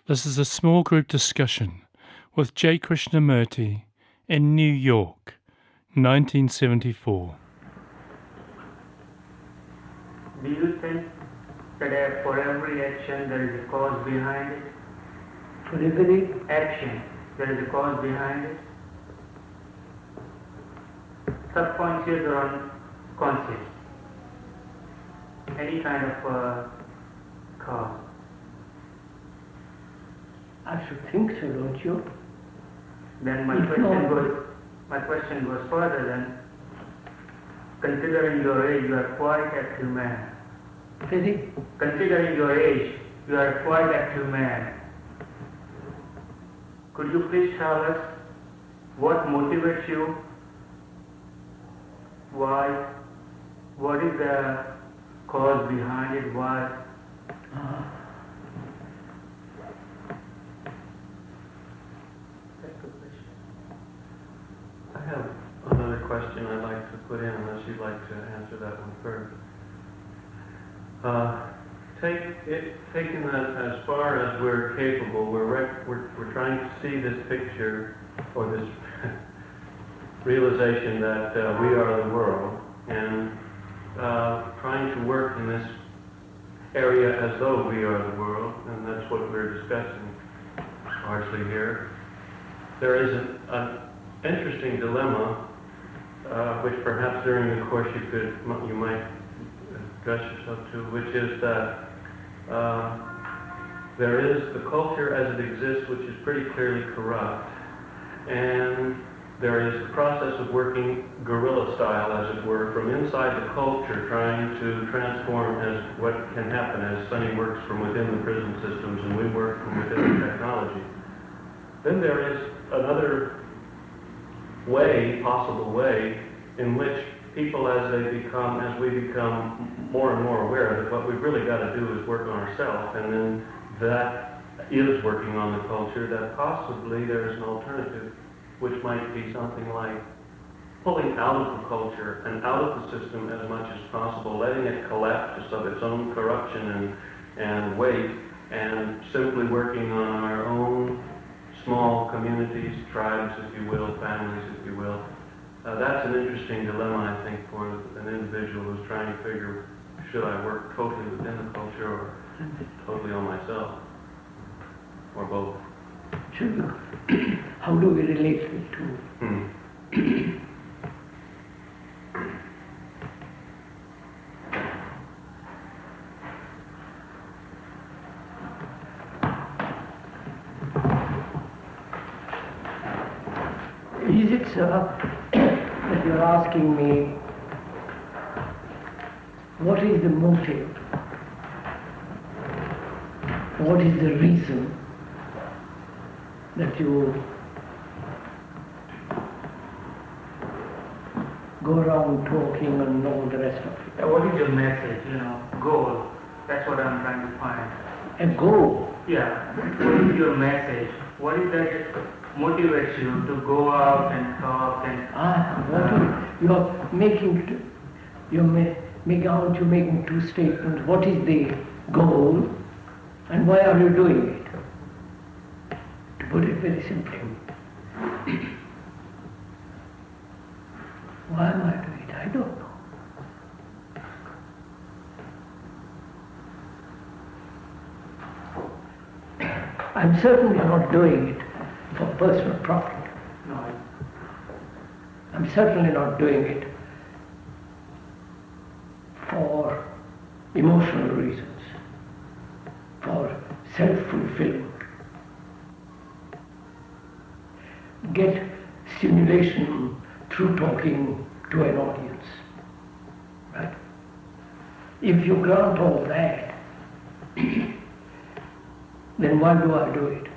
This is a small group discussion with J. Krishnamurti in New York, 1974. Do you think that for every action there is a cause behind it? For every action, there is a cause behind it? Subconscious or unconscious? Any kind of cause? I should think so, don't you? Then my question goes further then. Considering your age, you are quite active man. Really? Considering your age, you are quite active man. Could you please tell us what motivates you? Why? What is the cause behind it? Why? I have another question I'd like to put in, unless you'd like to answer that one first. Taking that as far as we're capable, we're trying to see this picture, or this realization that we are the world, and trying to work in this area as though we are the world, and that's what we're discussing largely here. There is an interesting dilemma, which perhaps during the course you might address yourself to, which is that there is the culture as it exists, which is pretty clearly corrupt, and there is the process of working guerrilla style, as it were, from inside the culture, trying to transform as what can happen as Sunny works from within the prison systems and we work from within the technology. Then there is another possible way, in which people, as we become more and more aware that what we've really got to do is work on ourselves, and then that is working on the culture, that possibly there is an alternative, which might be something like pulling out of the culture and out of the system as much as possible, letting it collapse of its own corruption and weight, and simply working on our own small communities, tribes, if you will, families, if you will. That's an interesting dilemma, I think, for an individual who's trying to figure, should I work totally within the culture or totally on myself, or both? Sure. How do we relate it to? Is it, sir, that you're asking me what is the motive? What is the reason that you go around talking and all the rest of it? What is your message, goal? That's what I'm trying to find. A goal? Yeah. What is your message? What is that motivates you to go out and talk and... You're making two statements. What is the goal and why are you doing it? To put it very simply. Why am I doing it? I don't know. I'm certainly not doing it for personal profit. No. I'm certainly not doing it for emotional reasons, for self-fulfillment. Get stimulation through talking to an audience, right? If you grant all that, then why do I do it?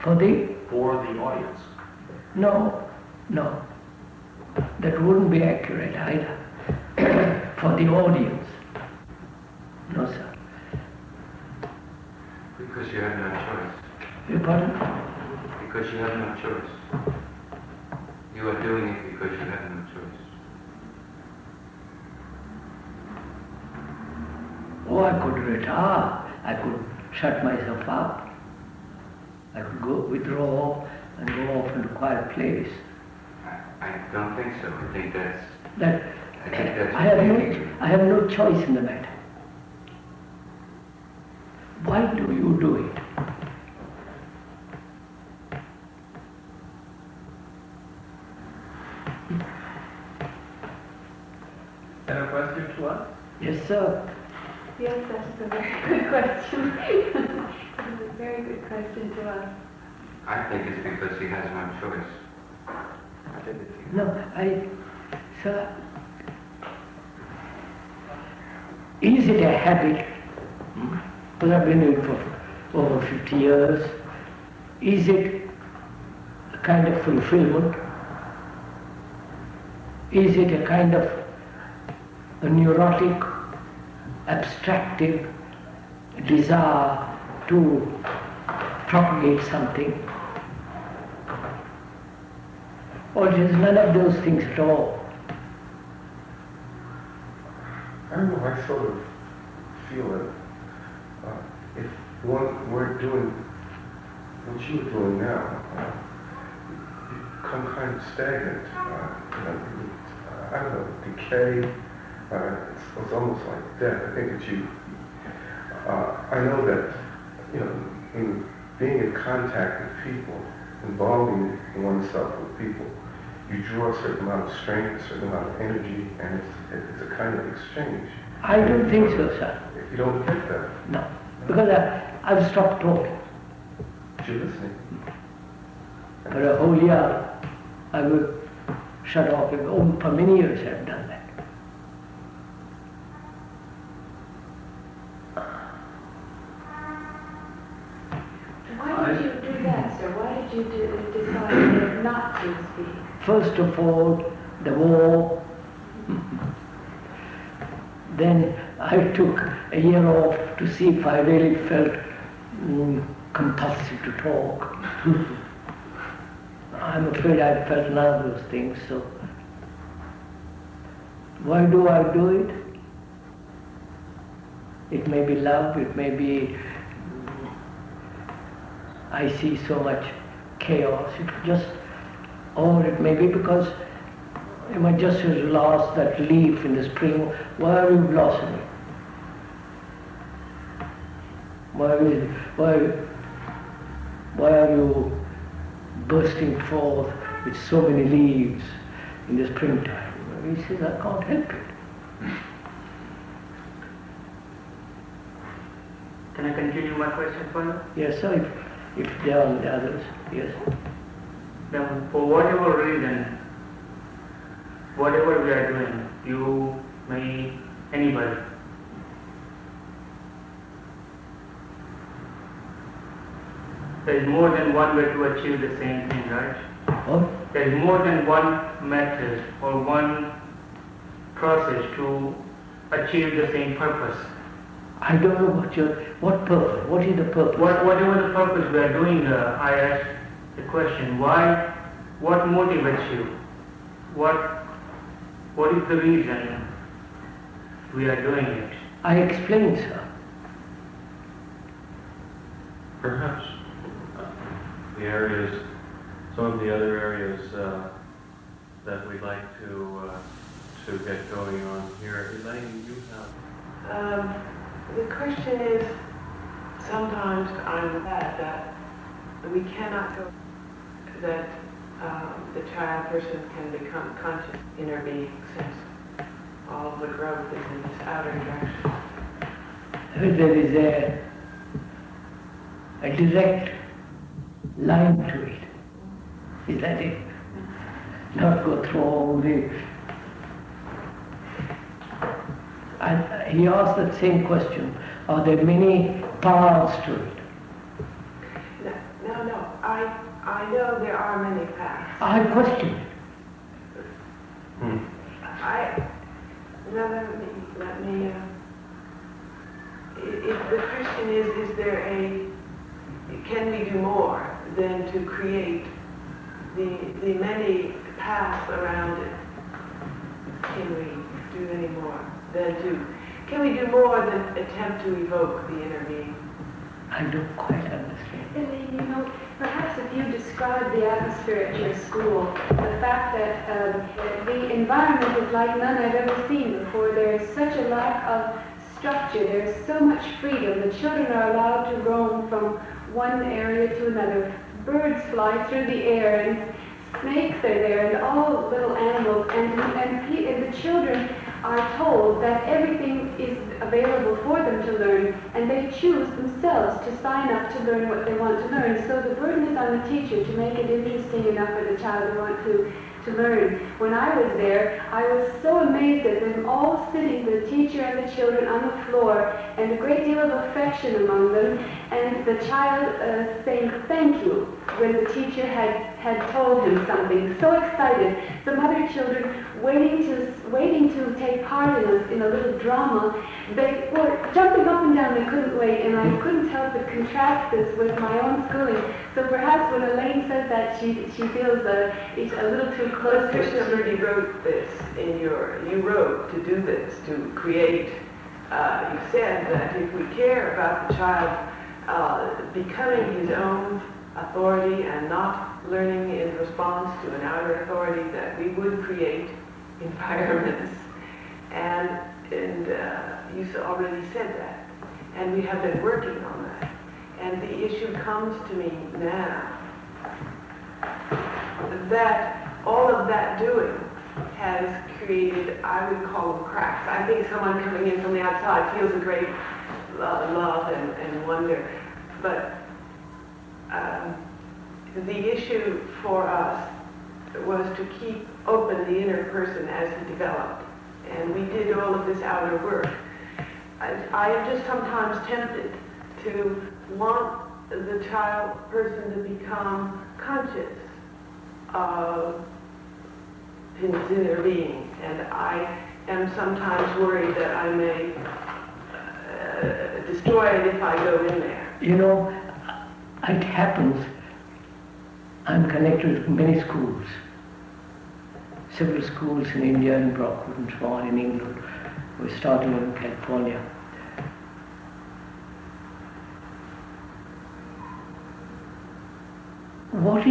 For the audience. No, that wouldn't be accurate either. for the audience. No, sir. Because you have no choice. You pardon? Because you have no choice. You are doing it because you have no choice. Oh, I could retire. I could shut myself up. I could go withdraw and go off into a quiet place. I don't think so. I think that's... That I think that's I have no choice in the matter. Why do you do it? Is that a question to us? Yes, sir. Yes, that's a very good question. It's a very good question to us. I think it's because he has no choice. No, sir, is it a habit? Because I've been doing it for over 50 years. Is it a kind of fulfillment? Is it a kind of a neurotic, abstractive desire to propagate something? Or it is none of those things at all? I don't know, I sort of feel it. If one weren't doing what you are doing now, you become kind of stagnant. I don't know, decay. It's almost like death. I think that I know that, in being in contact with people, involving oneself with people, you draw a certain amount of strength, a certain amount of energy, and it's a kind of exchange. I don't think so, sir. If you don't get that, No, because I've stopped talking. but you're listening. For a whole year, I would shut off. For many years I've done that. Why did you do that, sir? Why did you decide not to speak? First of all, the war. Then I took a year off to see if I really felt compulsive to talk. I'm afraid I felt none of those things, so why do I do it? It may be love, it may be I see so much chaos, or it may be because just as you lost that leaf in the spring, why are you blossoming? Why are you bursting forth with so many leaves in the springtime? He says, I can't help it. Can I continue my question further? Yes, sir, if there are the others, yes. Now, for whatever reason, whatever we are doing, you, me, anybody, there is more than one way to achieve the same thing, right? What? There is more than one method or one process to achieve the same purpose. I don't know what purpose, what is the purpose? Whatever the purpose we are doing, I ask the question, why, what motivates you? What is the reason we are doing it? I explained, sir. Perhaps some of the other areas that we'd like to get going on here. Elaine, you have... The question is, sometimes I'm glad that we cannot go, that the child person can become conscious inner being since all of the growth is in this outer direction. There is a direct line to it. Is that it? Not go through all the... And he asked that same question, are there many paths to it? No, I know there are many paths. I question it. No, let me, if the question is there can we do more than to create the many paths around it? Can we do any more can we do more than attempt to evoke the inner being? I don't quite understand. Elaine, you know, perhaps if you describe the atmosphere at your school, the fact that the environment is like none I've ever seen before. There's such a lack of structure. There's so much freedom. The children are allowed to roam from one area to another. Birds fly through the air, and snakes are there, and all little animals. And the children are told that everything is available for them to learn, and they choose themselves to sign up to learn what they want to learn. So the burden is on the teacher to make it interesting enough for the child to want to learn. When I was there, I was so amazed at them all sitting, the teacher and the children, on the floor, and a great deal of affection among them, and the child saying thank you when the teacher had told him something. So excited. Some other children waiting to take part in a little drama. They were jumping up and down. They couldn't wait, and I couldn't help but contrast this with my own schooling. So perhaps when Elaine says that she feels it's a little too close. Krishnamurti wrote this you wrote to do this, to create, you said that if we care about the child becoming his own authority and not learning in response to an outer authority, that we would create environments. And you already said that. And we have been working on that. And the issue comes to me now that all of that doing has created, I would call them cracks. I think someone coming in from the outside feels a great love and wonder. But the issue for us was to keep open the inner person as he developed. And we did all of this outer work. I am just sometimes tempted to want the child person to become conscious of his inner being. And I am sometimes worried that I may destroy it if I go in there. You know, it happens. I'm connected with many schools. Several schools in India, in Brockwood and so on, in England. We're starting in California. What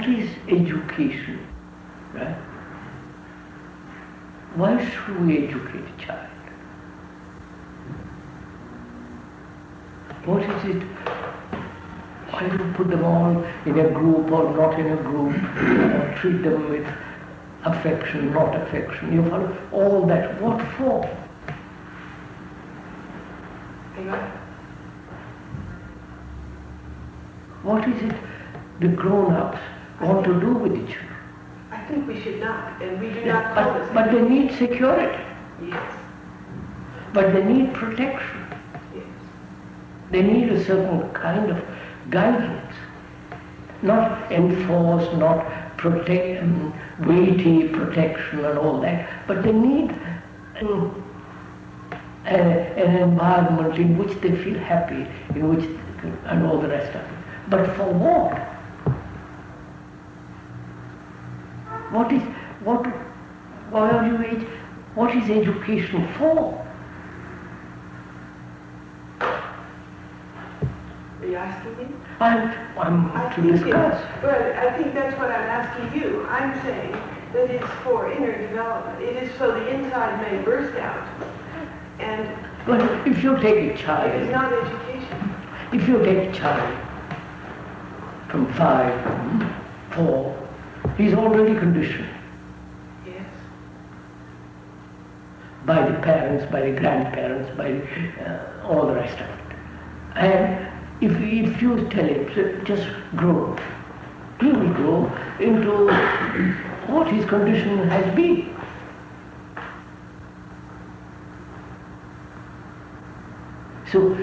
is education, right? Why should we educate a child? What is it? Why do you put them all in a group or not in a group, or treat them with affection, not affection? You follow all that. What for? What is it the grown-ups want to do with each other? I think we should not, and we do not call this. But they need security. Yes. But they need protection. Yes. They need a certain kind of guidance. Not enforced, not weighty protection and all that, but they need an environment in which they feel happy, and all the rest of it. But for what? What is education for? Are you asking me? I'm to discuss. I think that's what I'm asking you. I'm saying that it's for inner development. It is so the inside may burst out. And but if you take a child, it is not education. If you take a child from 5, 4, he's already conditioned. Yes. By the parents, by the grandparents, by all the rest of it. And if you tell him, just grow, he will grow into what his condition has been. So,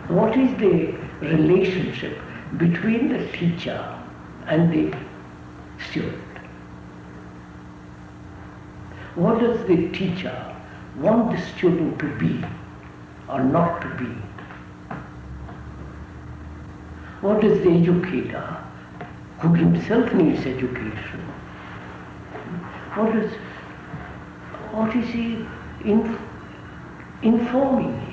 what is the relationship between the teacher and the student? What does the teacher want the student to be or not to be? What is the educator who himself needs education? What is he informing him?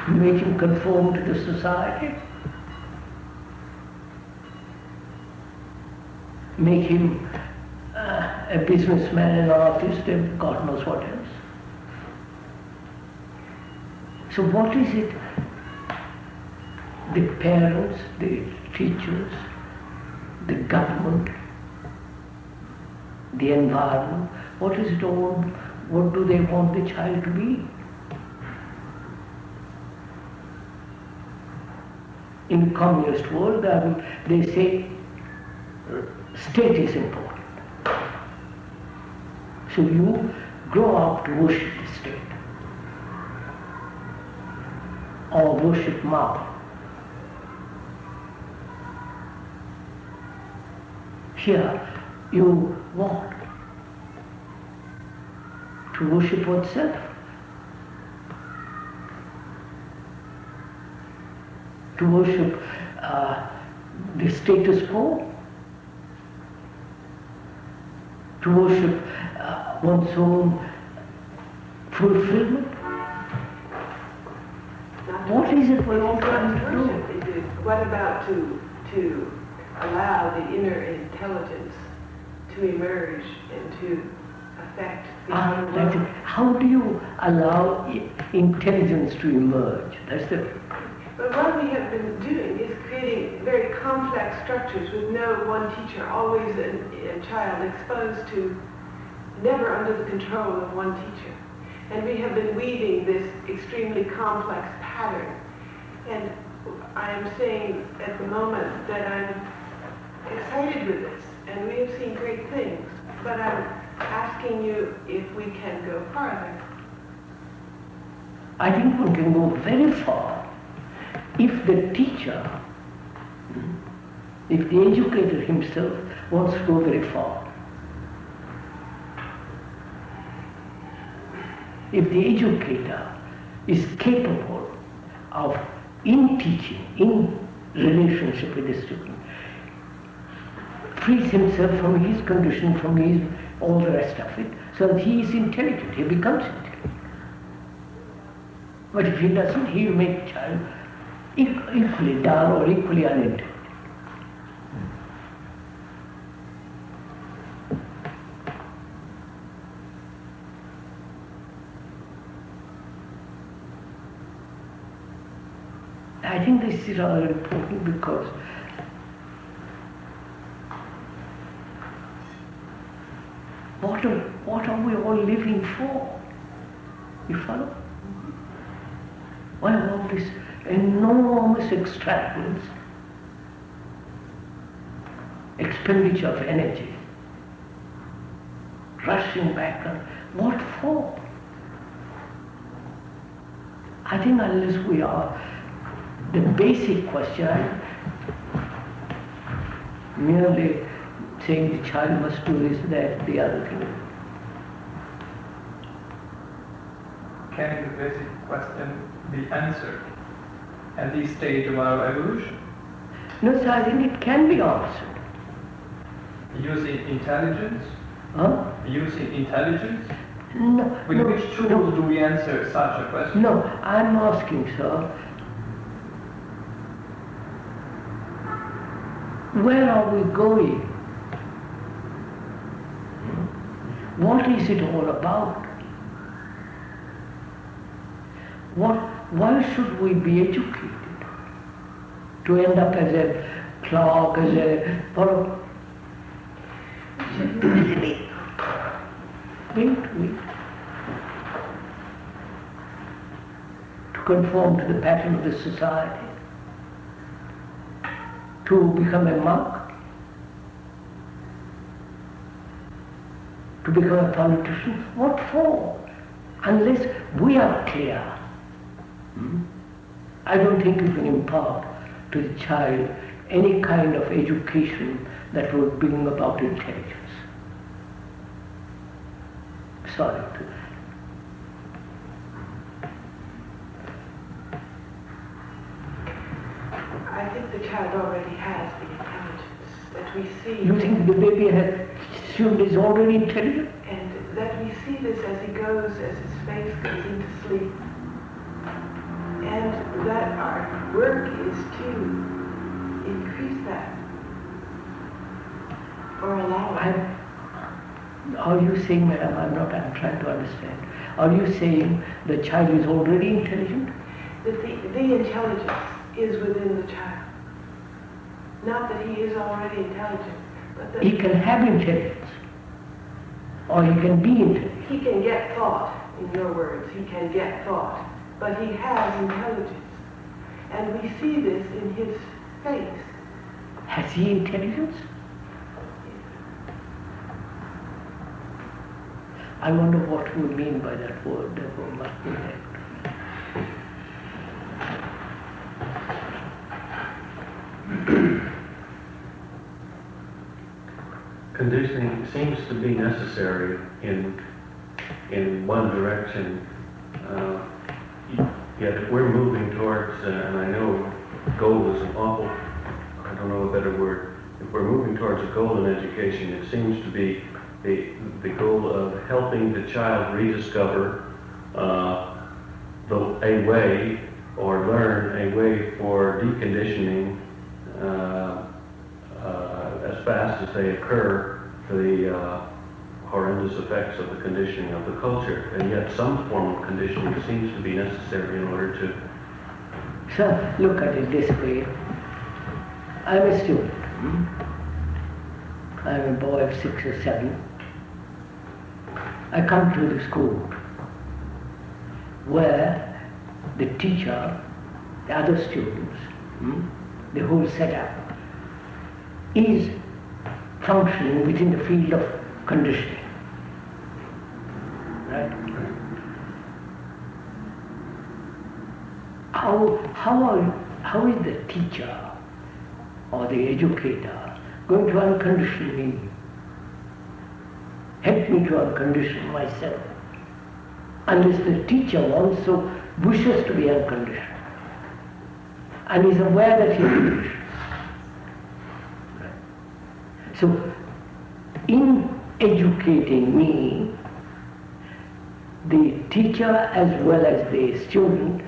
Make him conform to the society? Make him a businessman, an artist, and God knows what else. So what is it the parents, the teachers, the government, the environment, what is it all, what do they want the child to be? In the communist world, they say state is important. So you grow up to worship the state or worship mom. Here you what? To worship oneself. To worship the status quo. To worship one's own fulfillment. What is it we all trying to do? What about to allow the inner intelligence to emerge and to affect the outer world? How do you allow intelligence to emerge? That's the. But what we have been doing is creating very complex structures with no one teacher, always a child exposed to, never under the control of one teacher. And we have been weaving this extremely complex pattern. And I am saying at the moment that I'm excited with this, and we have seen great things, but I'm asking you if we can go farther. I think one can go very far if the teacher, if the educator himself wants to go very far. If the educator is capable of, in teaching, in relationship with the student, frees himself from his condition, from his all the rest of it, so that he is intelligent, he becomes intelligent. But if he doesn't, he will make the child equally dull or equally unintelligent. I think this is rather important because what are we all living for? You follow? Why all this enormous extravagance, expenditure of energy, rushing back on, what for? I think unless we are, the basic question, merely saying the child must do this, that, the other thing. Can the basic question be answered at this stage of our evolution? No, sir, I think it can be answered. Using intelligence? Huh? Using intelligence? No. With which tools do we answer such a question? No, I'm asking, sir, where are we going? What is it all about? Why should we be educated? To end up as a clerk, as a wait. To conform to the pattern of the society, to become a monk, to become a politician. What for? Unless we are clear. I don't think you can impart to the child any kind of education that will bring about intelligence. Sorry. I think the child already has the intelligence that we see. You think the baby has assumed is already intelligent? And that we see this as he goes, as his face goes into sleep. And that our work is to increase that or allow it. Are you saying, madam, I'm trying to understand. Are you saying the child is already intelligent? That the intelligence is within the child. Not that he is already intelligent, but that He can have intelligence. Or he can be intelligent. he can get thought, in your words, he can get thought, but he has intelligence. And we see this in his face. Has he intelligence? I wonder what you mean by that word, therefore must be there. Conditioning seems to be necessary in one direction. Yet if we're moving towards, and I know goal is an awful, I don't know a better word, if we're moving towards a goal in education, it seems to be the goal of helping the child rediscover a way or learn a way for deconditioning as fast as they occur the horrendous effects of the conditioning of the culture. And yet some form of conditioning seems to be necessary in order to... So look at it this way. I'm a student. I'm a boy of 6 or 7. I come to the school where the teacher, the other students, the whole setup is functioning within the field of conditioning. Right? How is the teacher or the educator going to uncondition me? Help me to uncondition myself. Unless the teacher also wishes to be unconditioned and is aware that he is conditioned. So, in educating me, the teacher as well as the student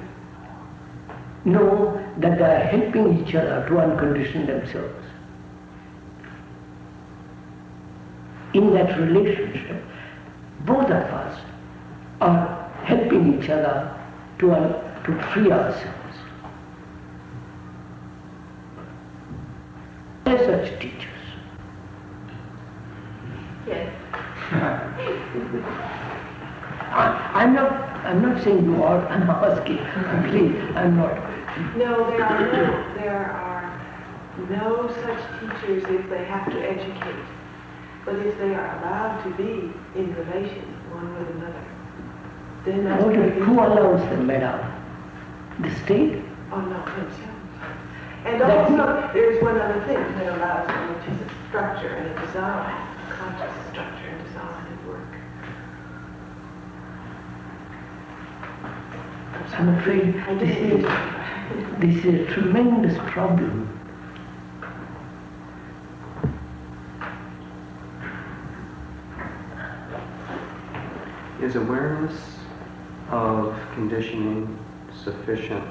know that they are helping each other to uncondition themselves. In that relationship, both of us are helping each other to free ourselves. There are such teachers. Yes. I'm not saying you are, I'm asking, please, I'm not. No, there are no such teachers if they have to educate. But if they are allowed to be in relation one with another, then that's Who allows them, madam? The state? Oh, no, themselves. And also, there's one other thing that allows them, which is a structure and a design, a conscious structure and design at work. I'm afraid this is a tremendous problem. Is awareness of conditioning sufficient?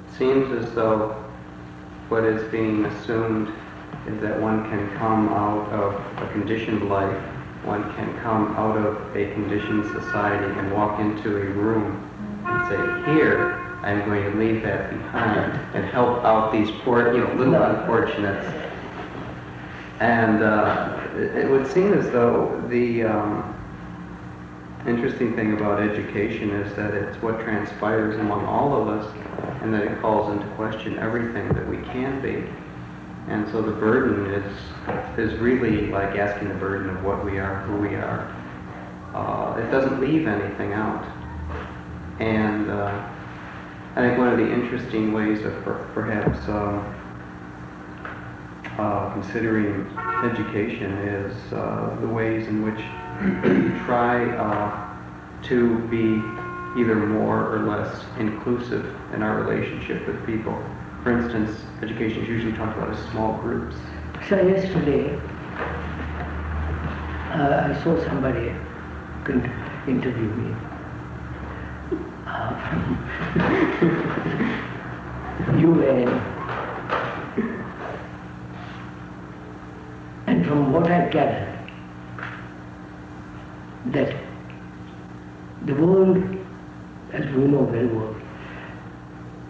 It seems as though what is being assumed is that one can come out of a conditioned life, one can come out of a conditioned society and walk into a room and say, here, I'm going to leave that behind and help out these poor, little unfortunates. And it would seem as though the interesting thing about education is that it's what transpires among all of us, and that it calls into question everything that we can be. And so the burden is really like asking the burden of what we are, who we are. It doesn't leave anything out. And I think one of the interesting ways of perhaps considering education is the ways in which you try to be either more or less inclusive in our relationship with people? For instance, education is usually talked about as small groups. So yesterday, I saw somebody interview me. UN. And from what I gathered, that the world, as we know very well,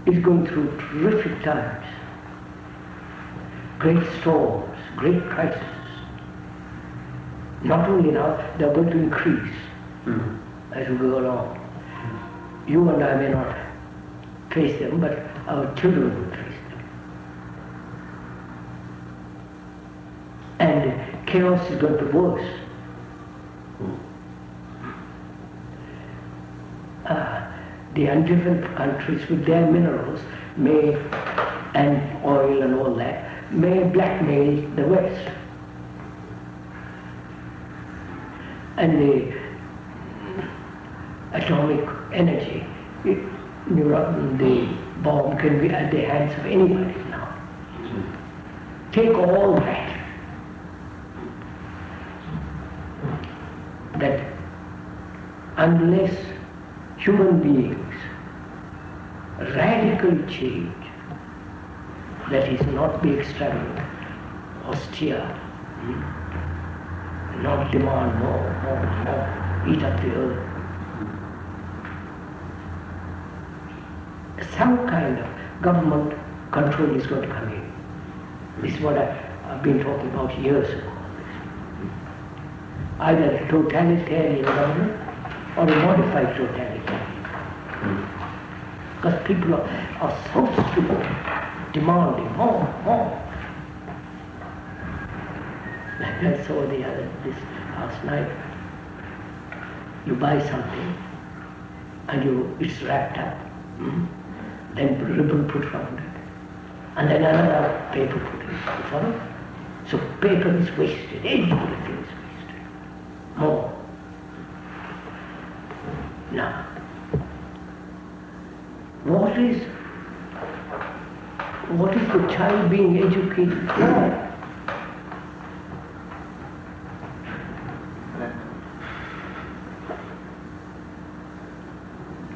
is going through terrific times, great storms, great crises. Not only now, they are going to increase as we go along. You and I may not face them, but our children will face them. And chaos is going to be worse. The undeveloped countries with their minerals may, and oil and all that, may blackmail the West. And the atomic energy, the bomb can be at the hands of anybody now. Take all that unless human beings radically change, that is, not be extravagant, austere, not demand more, eat up the earth. Some kind of government control is going to come in. This is what I've been talking about years ago. Either a totalitarian government or a modified totalitarian. Because people are so stupid, demanding more. Like I saw this last night. You buy something and it's wrapped up. Then ribbon put around it. And then another paper put in. You follow? So paper is wasted, everything is wasted. More. Now, what is the child being educated for?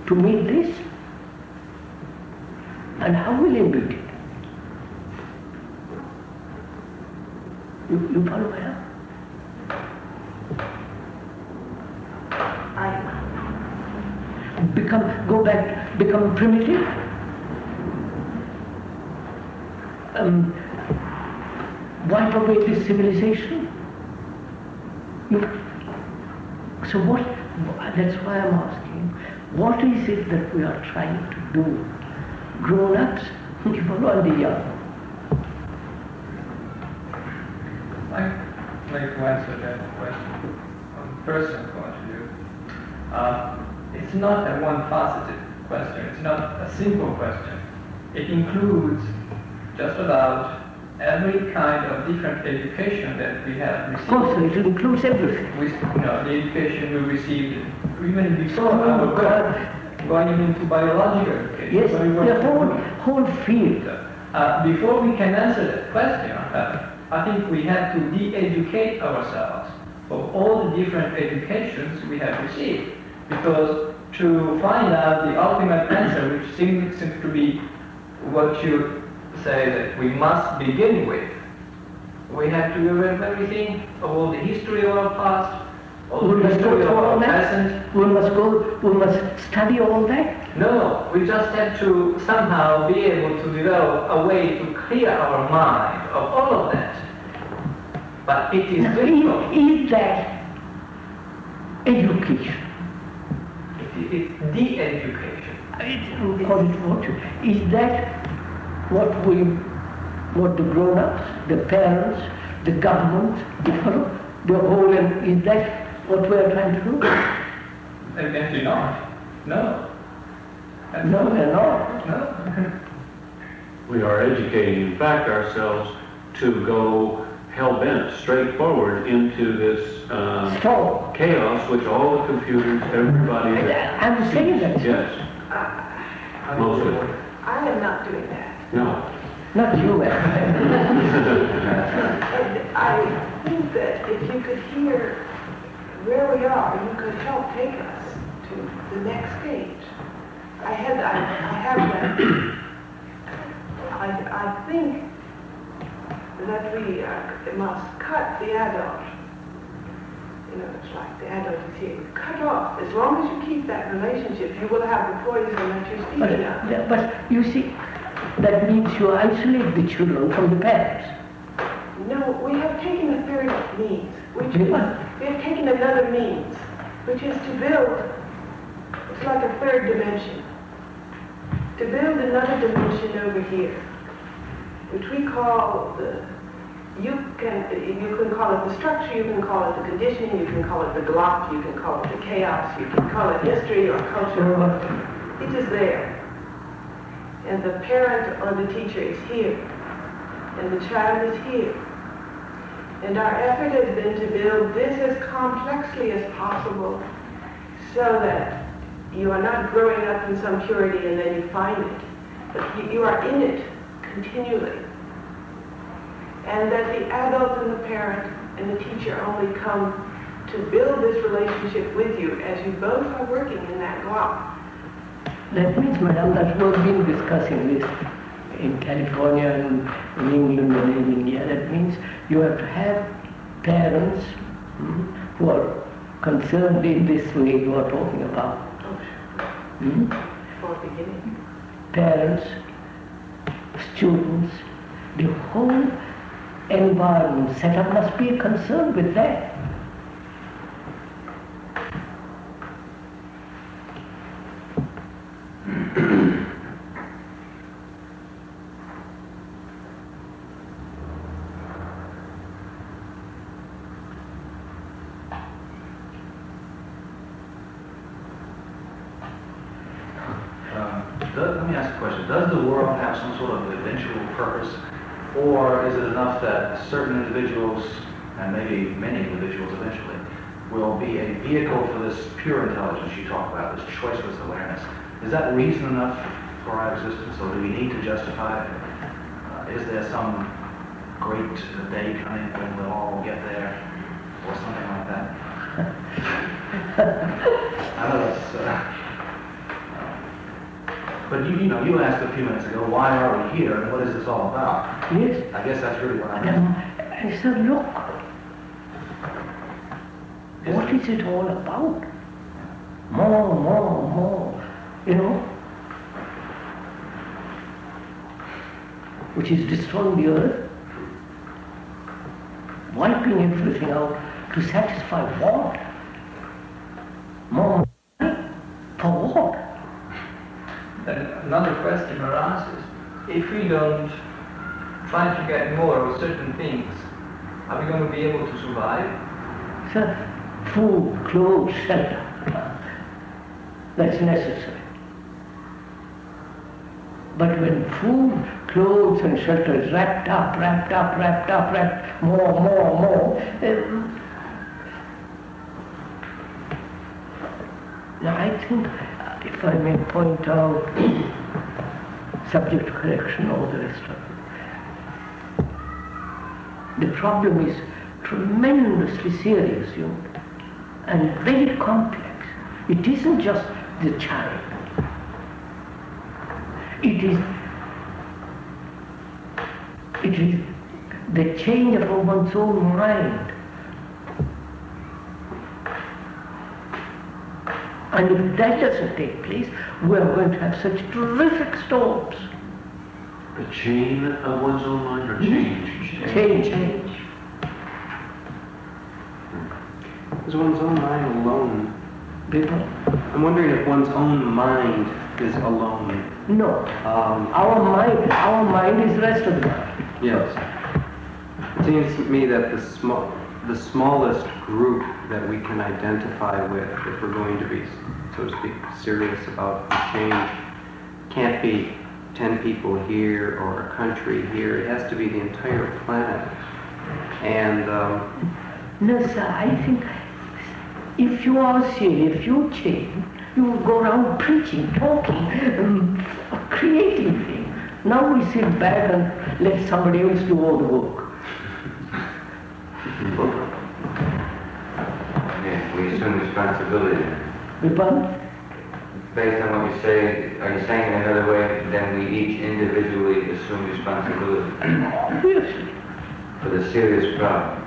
To meet this? And how will he meet it? You follow me now? Become primitive? Wipe away this civilization? So what, that's why I'm asking, what is it that we are trying to do? Grown-ups, you follow, and the young. I'd like to answer that question from a personal point of view. It's not a one-faceted question. It's not a simple question. It includes just about every kind of different education that we have received. Of course, it includes everything. The education we received even before our birth, going into biological education. Yes, the whole field. Before we can answer that question, I think we have to de-educate ourselves of all the different educations we have received. Because to find out the ultimate answer, which seems to be what you say that we must begin with, we have to be aware of everything, of all the history of our past, all the history of our present. We must study all that? No, we just have to somehow be able to develop a way to clear our mind of all of that. But it is difficult. Is that education? It's de-education. Is that what the grown-ups, the parents, the government, the whole, is that what we are trying to do? Evidently not. No. No, we're not. No. We are educating, in fact, ourselves to go hell-bent, straight forward into this Storm. chaos, which all the computers, everybody. I'm saying that. Yes, mostly. I am not doing that. No. Not you, And I think that if you could hear where we are, you could help take us to the next stage. I have that. I think that we must cut the adult. You know, it's like the adult is here. Cut off. As long as you keep that relationship, you will have the poison that you're speaking of. But you see, that means you isolate the children from the parents. No, we have taken a third means, which is, we have taken another means, which is to build, it's like a third dimension, to build another dimension over here, which we call you can call it the structure, you can call it the conditioning, you can call it the glock, you can call it the chaos, you can call it history or culture, it is there. And the parent or the teacher is here, and the child is here. And our effort has been to build this as complexly as possible so that you are not growing up in some purity and then you find it, but you are in it continually. And that the adult and the parent and the teacher only come to build this relationship with you as you both are working in that block. That means, madam, that we've been discussing this in California and in England and in India. That means you have to have parents who are concerned in this way you are talking about. For beginning. Parents, students, the whole environment setup must be concerned with that. Let me ask a question. Does the world have some sort of eventual purpose, or is it enough that certain individuals, and maybe many individuals eventually, will be a vehicle for this pure intelligence you talk about, this choiceless awareness? Is that reason enough for our existence, or do we need to justify it? Is there some great day coming when we'll all get there, or something like that? I know that's... But you asked a few minutes ago, why are we here and what is this all about? Yes. I guess that's really what I'm asking. I said, look, what is it all about? More, you know, which is destroying the earth, wiping everything out to satisfy what? More money? For what? Then another question arises, if we don't try to get more of certain things, are we going to be able to survive? So, food, clothes, shelter, that's necessary. But when food, clothes and shelter is wrapped up, more, now I think, if I may point out, subject to correction, all the rest of it. The problem is tremendously serious, you know, and very complex. It isn't just the child. It is the change of one's own mind. And if that doesn't take place, we are going to have such terrific storms. A chain of one's own mind or change? Change. Is one's own mind alone? People? I'm wondering if one's own mind is alone. No. Our mind is the rest of the mind. Yes. It seems to me that the smallest group that we can identify with, if we're going to be, so to speak, serious about the change, can't be 10 people here or a country here. It has to be the entire planet. And no, sir, I think if you are serious, if you change, you will go around preaching, talking, creating things. Now we sit back and let somebody else do all the work. Yeah, we assume responsibility. Because Based on what you say, are you saying in another way, then we each individually assume responsibility obviously, for the serious problem?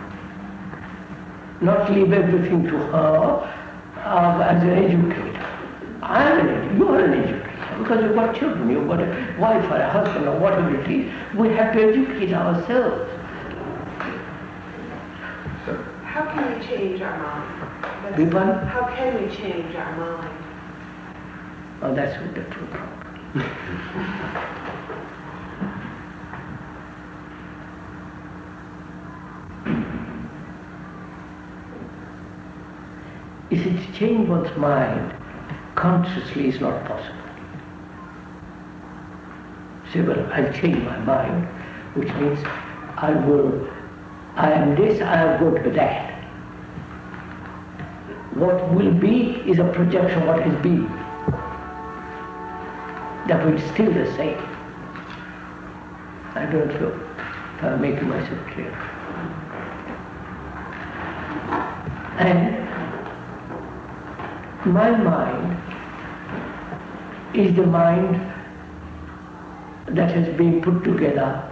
not leave everything to her as an educator. You are an educator because you've got children, you've got a wife or a husband or whatever it is. We have to educate ourselves. How can we change our mind? Vipan? How can we change our mind? Oh, that's a different problem. If it change one's mind consciously is not possible. Say, well, I'll change my mind, which means I am this, I'll go to that. What will be is a projection of what has been. That will still the same. I don't know if I'm making myself clear. And my mind is the mind that has been put together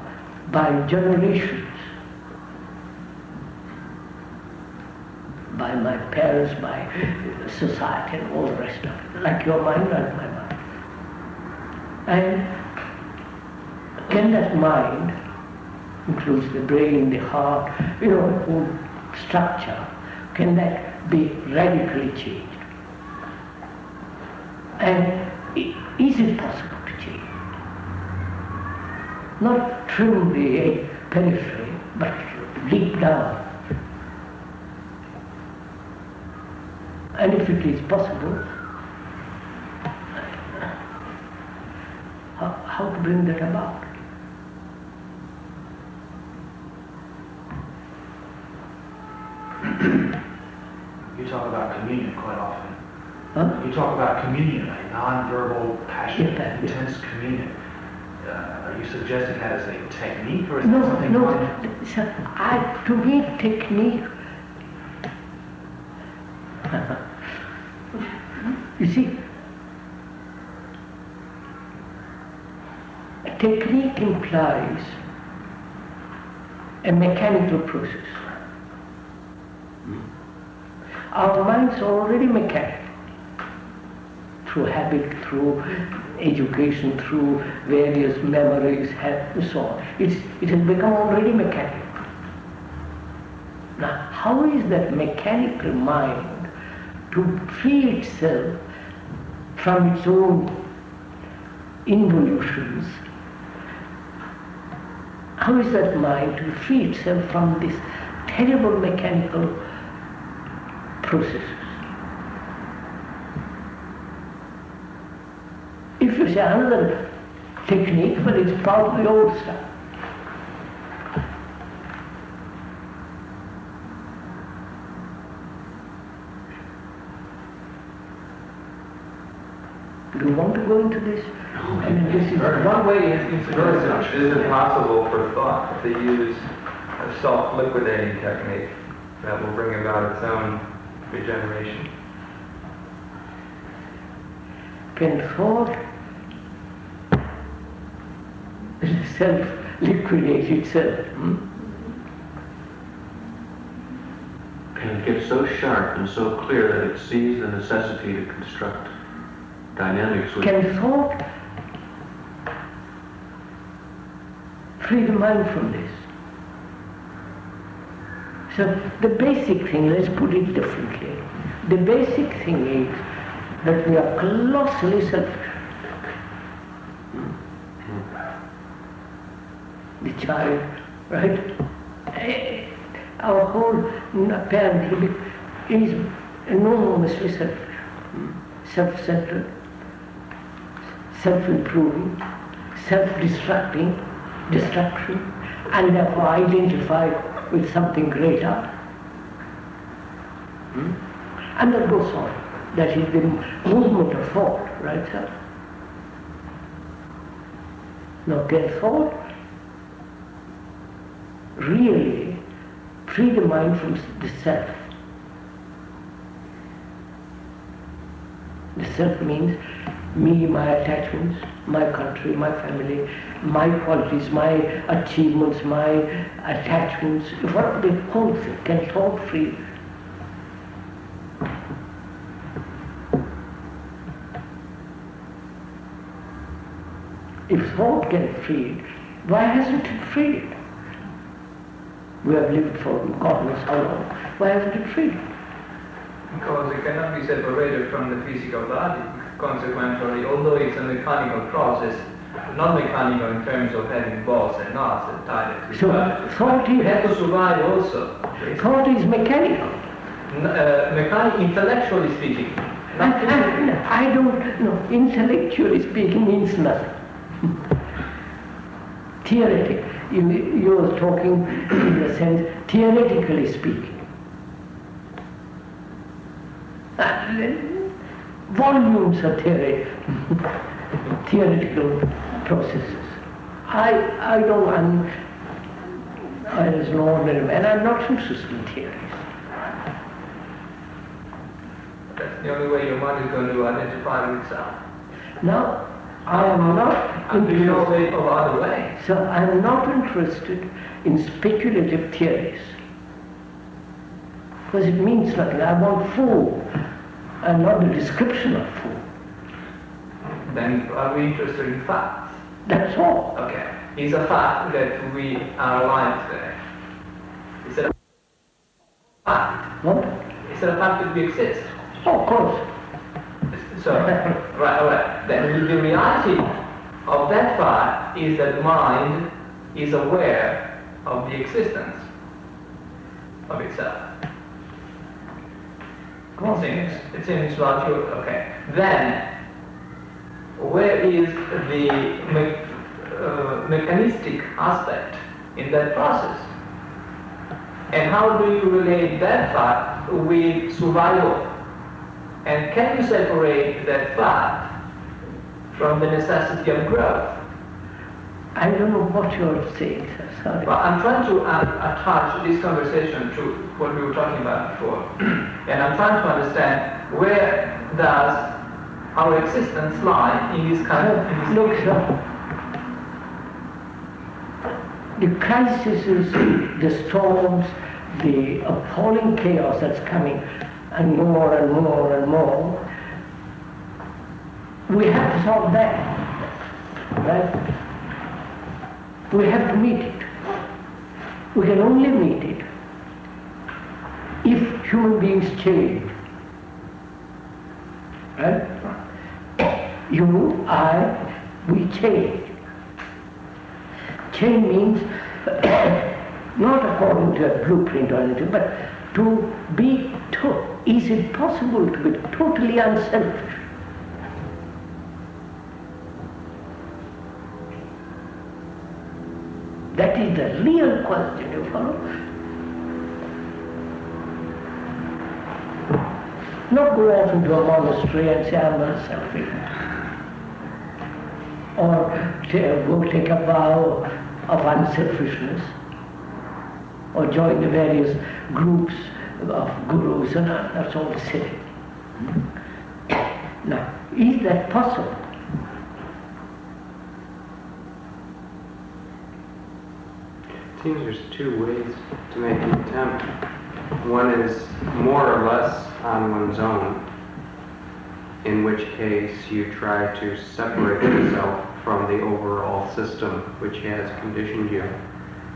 by generations, by my parents, by society and all the rest of it, like your mind, like my mind. And can that mind, includes the brain, the heart, whole structure, can that be radically changed? And is it possible to change? Not trim the periphery, but deep down. And if it is possible, how to bring that about? You talk about communion quite often. Huh? You talk about communion, a non-verbal, passionate, Yeah. intense communion. Are you suggesting that as a technique, or is that something? To me, technique. You see, technique implies a mechanical process. Our minds are already mechanical. Through habit, through education, through various memories, and so on. It has become already mechanical. Now, how is that mechanical mind to free itself from its own involutions? How is that mind to free itself from this terrible mechanical processes? If you say another technique, but it's probably old stuff. Do you want to go into this? I mean, this is One way is Is it possible for thought to use a self-liquidating technique that will bring about its own regeneration? Can thought self-liquidate itself? Can it get so sharp and so clear that it sees the necessity to construct dynamics with... Can thought free the mind from this? So the basic thing, let's put it differently. The basic thing is that we are colossally selfish. The child, right? Our whole parent is enormously selfish, self-centered, self-improving, self-destructing, destruction, and therefore identified with something greater. And that goes on. That is the movement of thought, right, sir? Now, can thought really free the mind from the self? The self means me, my attachments, my country, my family, my qualities, my achievements, my attachments, what the whole thing. Can thought free? If thought can free it, why hasn't it freed it? We have lived for God knows how long. Why hasn't it freed it? Because it cannot be separated from the physical body. Consequently, although it's a mechanical process, not mechanical in terms of having balls and nuts and tied it to So thought we is, have to survive also. thought is mechanical. Intellectually speaking. I don't know. Intellectually speaking means nothing. Theoretic. You are talking in the sense, theoretically speaking. Volumes of theoretical processes. I don't, as an ordinary man, I'm not interested in theories. That's the only way your mind is going to identify with itself. Now, I am not And do you know interested. of other ways? So I am not interested in speculative theories. Because it means nothing. I want food and not the description of food. Then are we interested in facts? That's all. Okay. It's a fact that we are alive today. Is it a fact? What? Is it a fact that we exist? Oh, of course. So, right. Then the reality of that fact is that mind is aware of the existence of itself. It's in its logical, okay. Then, where is the mechanistic aspect in that process? And how do you relate that fact with survival? And can you separate that fact from the necessity of growth? I don't know what you're saying, sir. Sorry. Well, I'm trying to attach this conversation to what we were talking about before. And I'm trying to understand where does our existence lie in this kind of... Look, sir. The crises, the storms, the appalling chaos that's coming, and more and more and more, we have to solve that, right? We have to meet it. We can only meet it if human beings change, right? You, I, we change. Change means not according to a blueprint or anything, but to be is it possible to be totally unselfish? That is the real question, you follow? Not go off into a monastery and say, I'm unselfish. Or go take a vow of unselfishness. Or join the various groups of gurus and that's all silly. Now, is that possible? It seems there's two ways to make an attempt. One is more or less on one's own, in which case you try to separate yourself from the overall system which has conditioned you.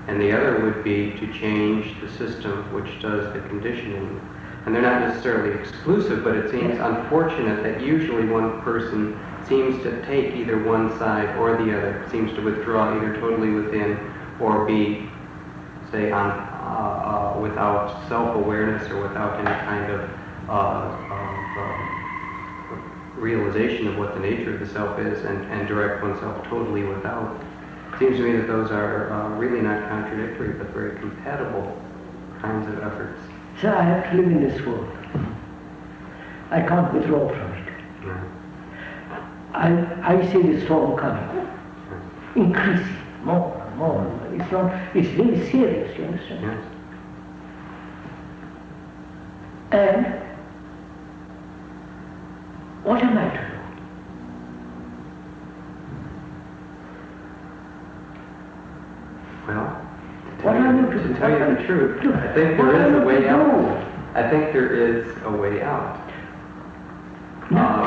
And the other would be to change the system which does the conditioning. And they're not necessarily exclusive, but it seems unfortunate that usually one person seems to take either one side or the other, seems to withdraw either totally within or be, say, without self-awareness or without any kind of realization of what the nature of the self is and direct oneself totally without. It seems to me that those are really not contradictory, but very compatible kinds of efforts. So I have to live in this world. I can't withdraw from it. I see the storm coming, increasing more and more. It's really serious, you understand? Yes. And what am I to do? Well, What am I to do? to tell you the truth, I think there is a way out. I think there is a way out.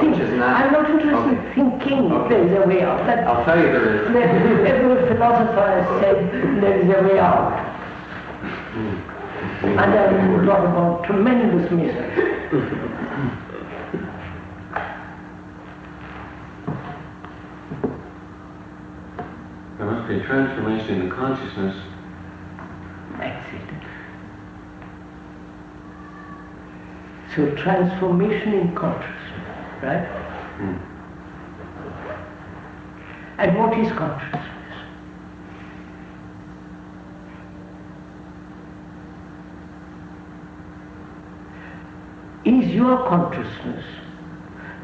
Which is not. I'm not interested in thinking there is a way out. I'll tell you there is. Every philosopher has said there is a way out. And I'm talking about tremendous misery. There must be a transformation in the consciousness. That's it. So transformation in consciousness, right? And what is consciousness? Is your consciousness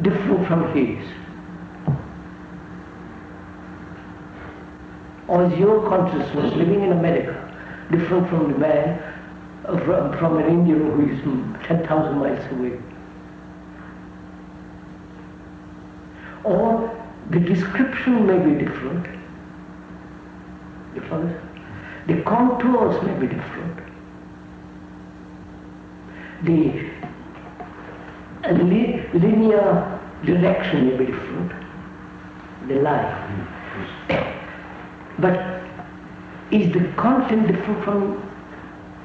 different from his? Or is your consciousness living in America different from the man, from an Indian who is 10,000 miles away? Or the description may be different. You follow? The contours may be different. The linear direction may be different. The line. But is the content different from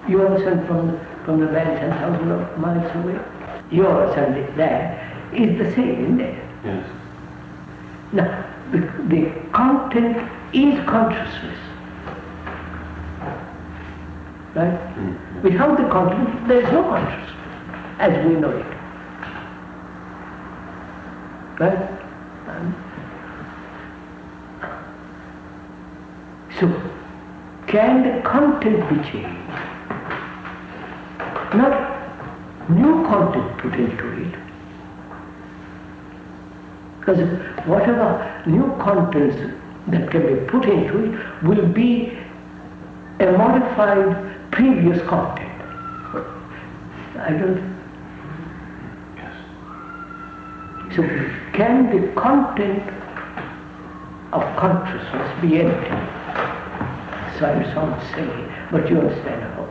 yours and from the man 10,000 miles away? Yours and that is the same, isn't it? Yes. Now, the content is consciousness. Right? Without the content, there is no consciousness, as we know it. Right? So, can the content be changed? Not new content put into it. Because whatever new contents that can be put into it will be a modified previous content. I don't. So, can the content of consciousness be empty? So I sound silly, but you understand how.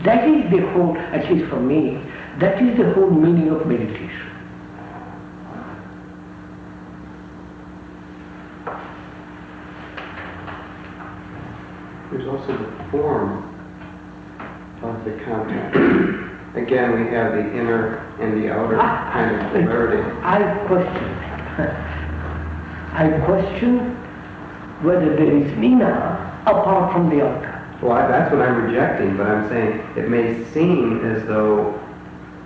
That is the whole, at least for me, that is the whole meaning of meditation. There's also the form of the contact. Again, we have the inner and the outer kind of polarity. I question whether there is an inner apart from the outer. Well, that's what I'm rejecting, but I'm saying it may seem as though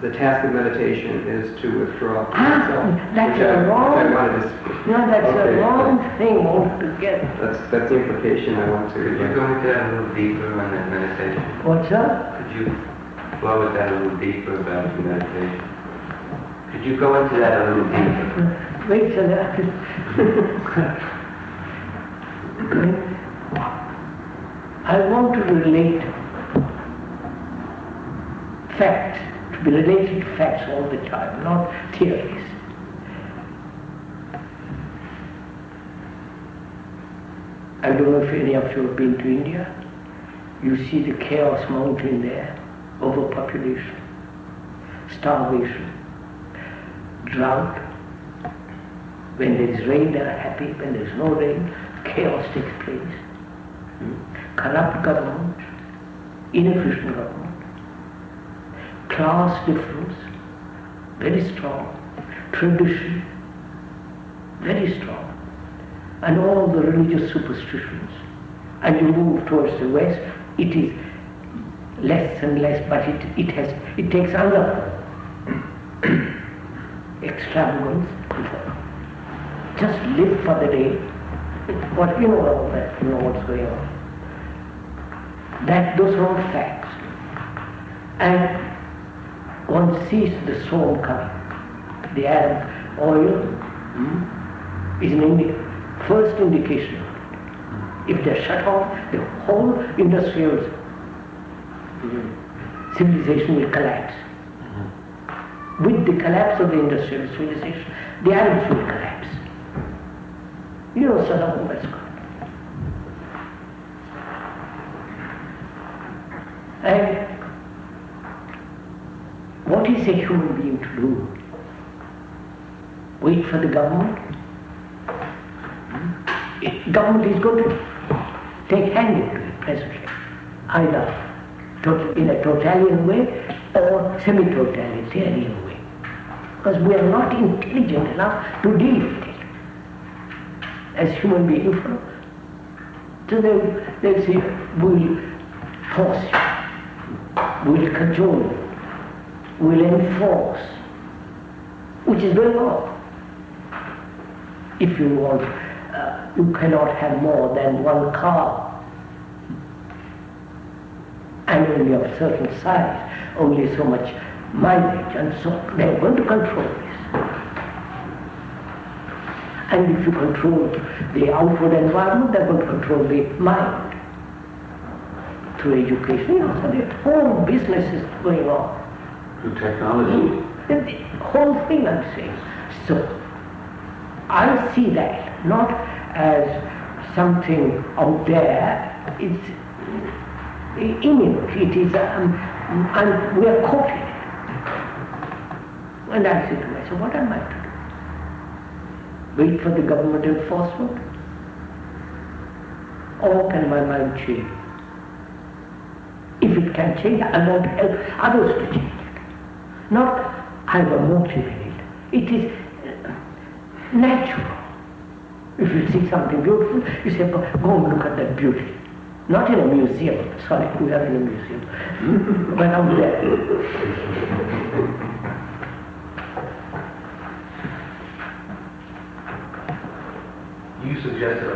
the task of meditation is to withdraw from yourself. That's a wrong thing altogether. That's the implication I want to Could you reject. go into that a little deeper on that meditation? What's that? Could you flow with that a little deeper about the meditation? Could you go into that a little deeper? Wait till that. I want to relate facts, to be related to facts all the time, not theories. I don't know if any of you have been to India. You see the chaos mountain there, overpopulation, starvation, drought. When there is rain, they are happy. When there is no rain, chaos takes place. Corrupt government, inefficient government, class difference, very strong, tradition, very strong, and all the religious superstitions. And you move towards the West, it is less and less, but it takes another extravagance. Just live for the day. What you know all that, you know what's going on. That those are all facts. And one sees the storm coming. The Arab oil is an first indication. If they're shut off, the whole industrial civilization will collapse. With the collapse of the industrial civilization, the Arabs will collapse. You know Saddam Hussein's got. And what is a human being to do? Wait for the government? Government is going to take hand into it presently, either in a totalitarian way or semi-totalitarian way, because we are not intelligent enough to deal with it as human beings. So they'll say, we'll force you, we'll cajole you, we'll enforce, which is very wrong. If you want, you cannot have more than one car, and only of a certain size, only so much mileage, and so they're going to control this. And if you control the outward environment, they're going to control the mind through education. You know, so the whole business is going on. Through technology. The whole thing, I'm saying. So I see that not as something out there. It's imminent. It is, and we are caught in it. And I say to myself, what am I to do? Wait for the government enforcement? Or can my mind change? If it can change, I want to help others to change it. Not I have a motive in it. It is natural. If you see something beautiful, you say, go and look at that beauty. Not in a museum. Sorry, we are in a museum. But out there. You suggested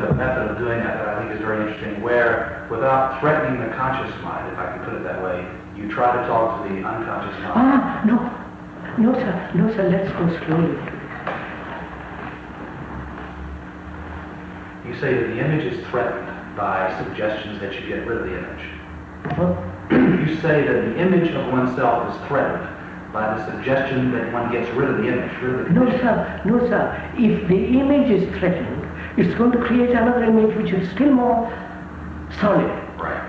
a method of doing that I think is very interesting, where without threatening the conscious mind, if I can put it that way, you try to talk to the unconscious mind. No, sir, let's go slowly to this. You say that the image is threatened by suggestions that you get rid of the image. What? You say that the image of oneself is threatened by the suggestion that one gets rid of the image, rid of the condition. No, sir. If the image is threatened, it's going to create another image which is still more solid. Right.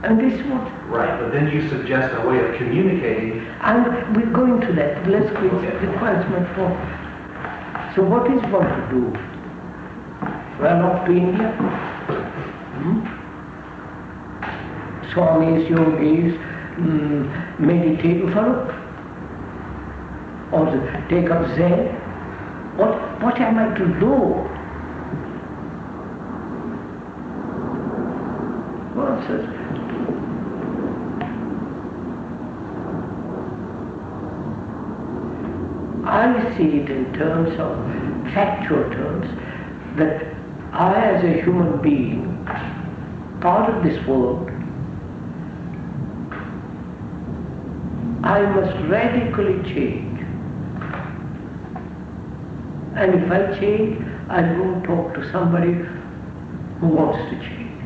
And this is what... Right, but then you suggest a way of communicating. And we're going to that. Let's go. It requires much more. So what is one to do? Run off to India? Swamis, yogis, meditate, follow? Or take up Zen? What am I to do? Well, says, I see it in terms of factual terms that I, as a human being, part of this world, I must radically change. And if I change, I'll go and talk to somebody who wants to change.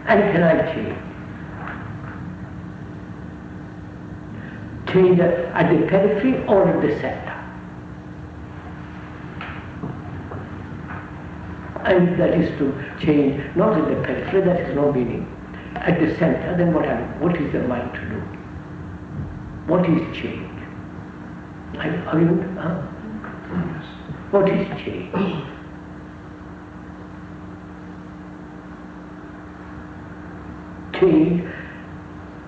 And can I change? Change at the periphery or at the center? And that is to change not at the periphery, that is no meaning. At the center, then what is the mind to do? What is change? What is change? Change,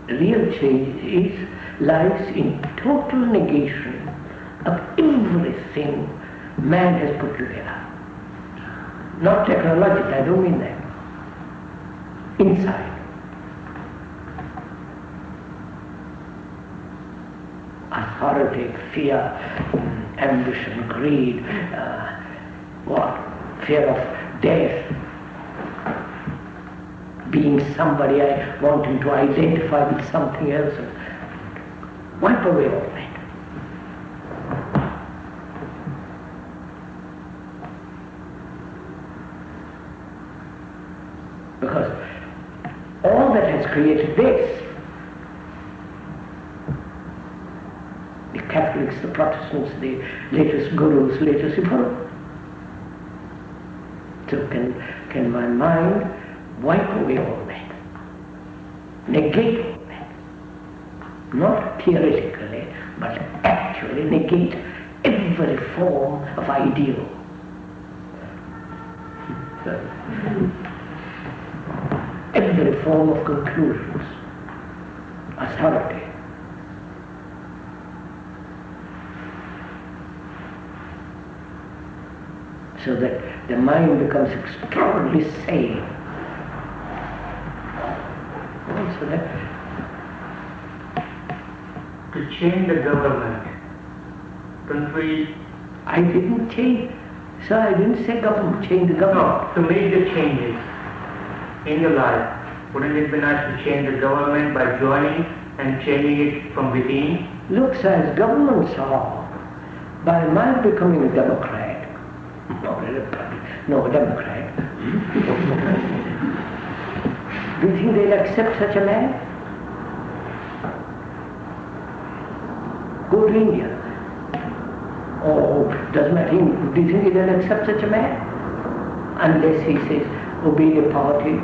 real change lies in total negation of everything man has put together. Not technological, I don't mean that. Inside. Authority, fear, ambition, greed, What? Fear of death. Being somebody, wanting to identify with something else. Wipe away all that. Because all that has created this, the Catholics, the Protestants, the latest gurus, latest evolve. So can my mind wipe away all that, negate all that, not theoretically, but actually negate every form of ideal. Every form of conclusions, authority. So that the mind becomes extraordinarily sane. So that to change the government, country. I didn't change, sir, I didn't say government, change the government. No, to make the changes in your life, wouldn't it be nice to change the government by joining and changing it from within? Look, sir, as governments are, by my becoming a Democrat, not a Republican, no, a Democrat, do you think they'll accept such a man? Go to India. Oh, doesn't matter. Do you think they'll accept such a man? Unless he says, obey the party.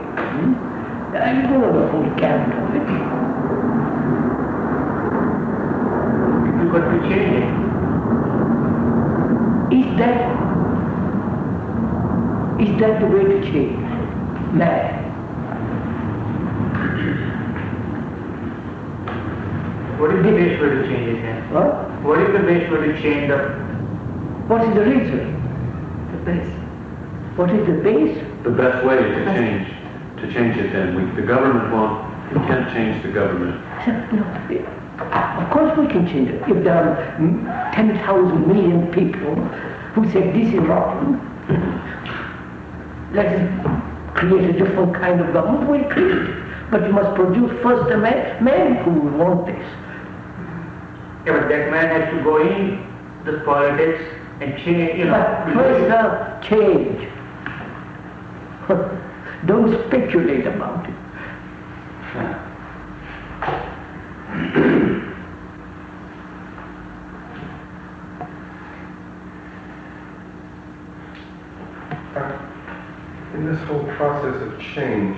I don't know the whole gamut of it. You've got to change it. Is that the way to change man? What is the best way to change it then? What? What is the best way to change the... What is the reason? The base. What is the base? The best way to change it then, the government we can't change the government. No, of course we can change it. If there are 10,000 million people who say this is wrong, let's create a different kind of government, we'll create it. But you must produce first a man who will want this. Yeah, but that man has to go in the politics and change, But first change. Don't speculate about it. In this whole process of change,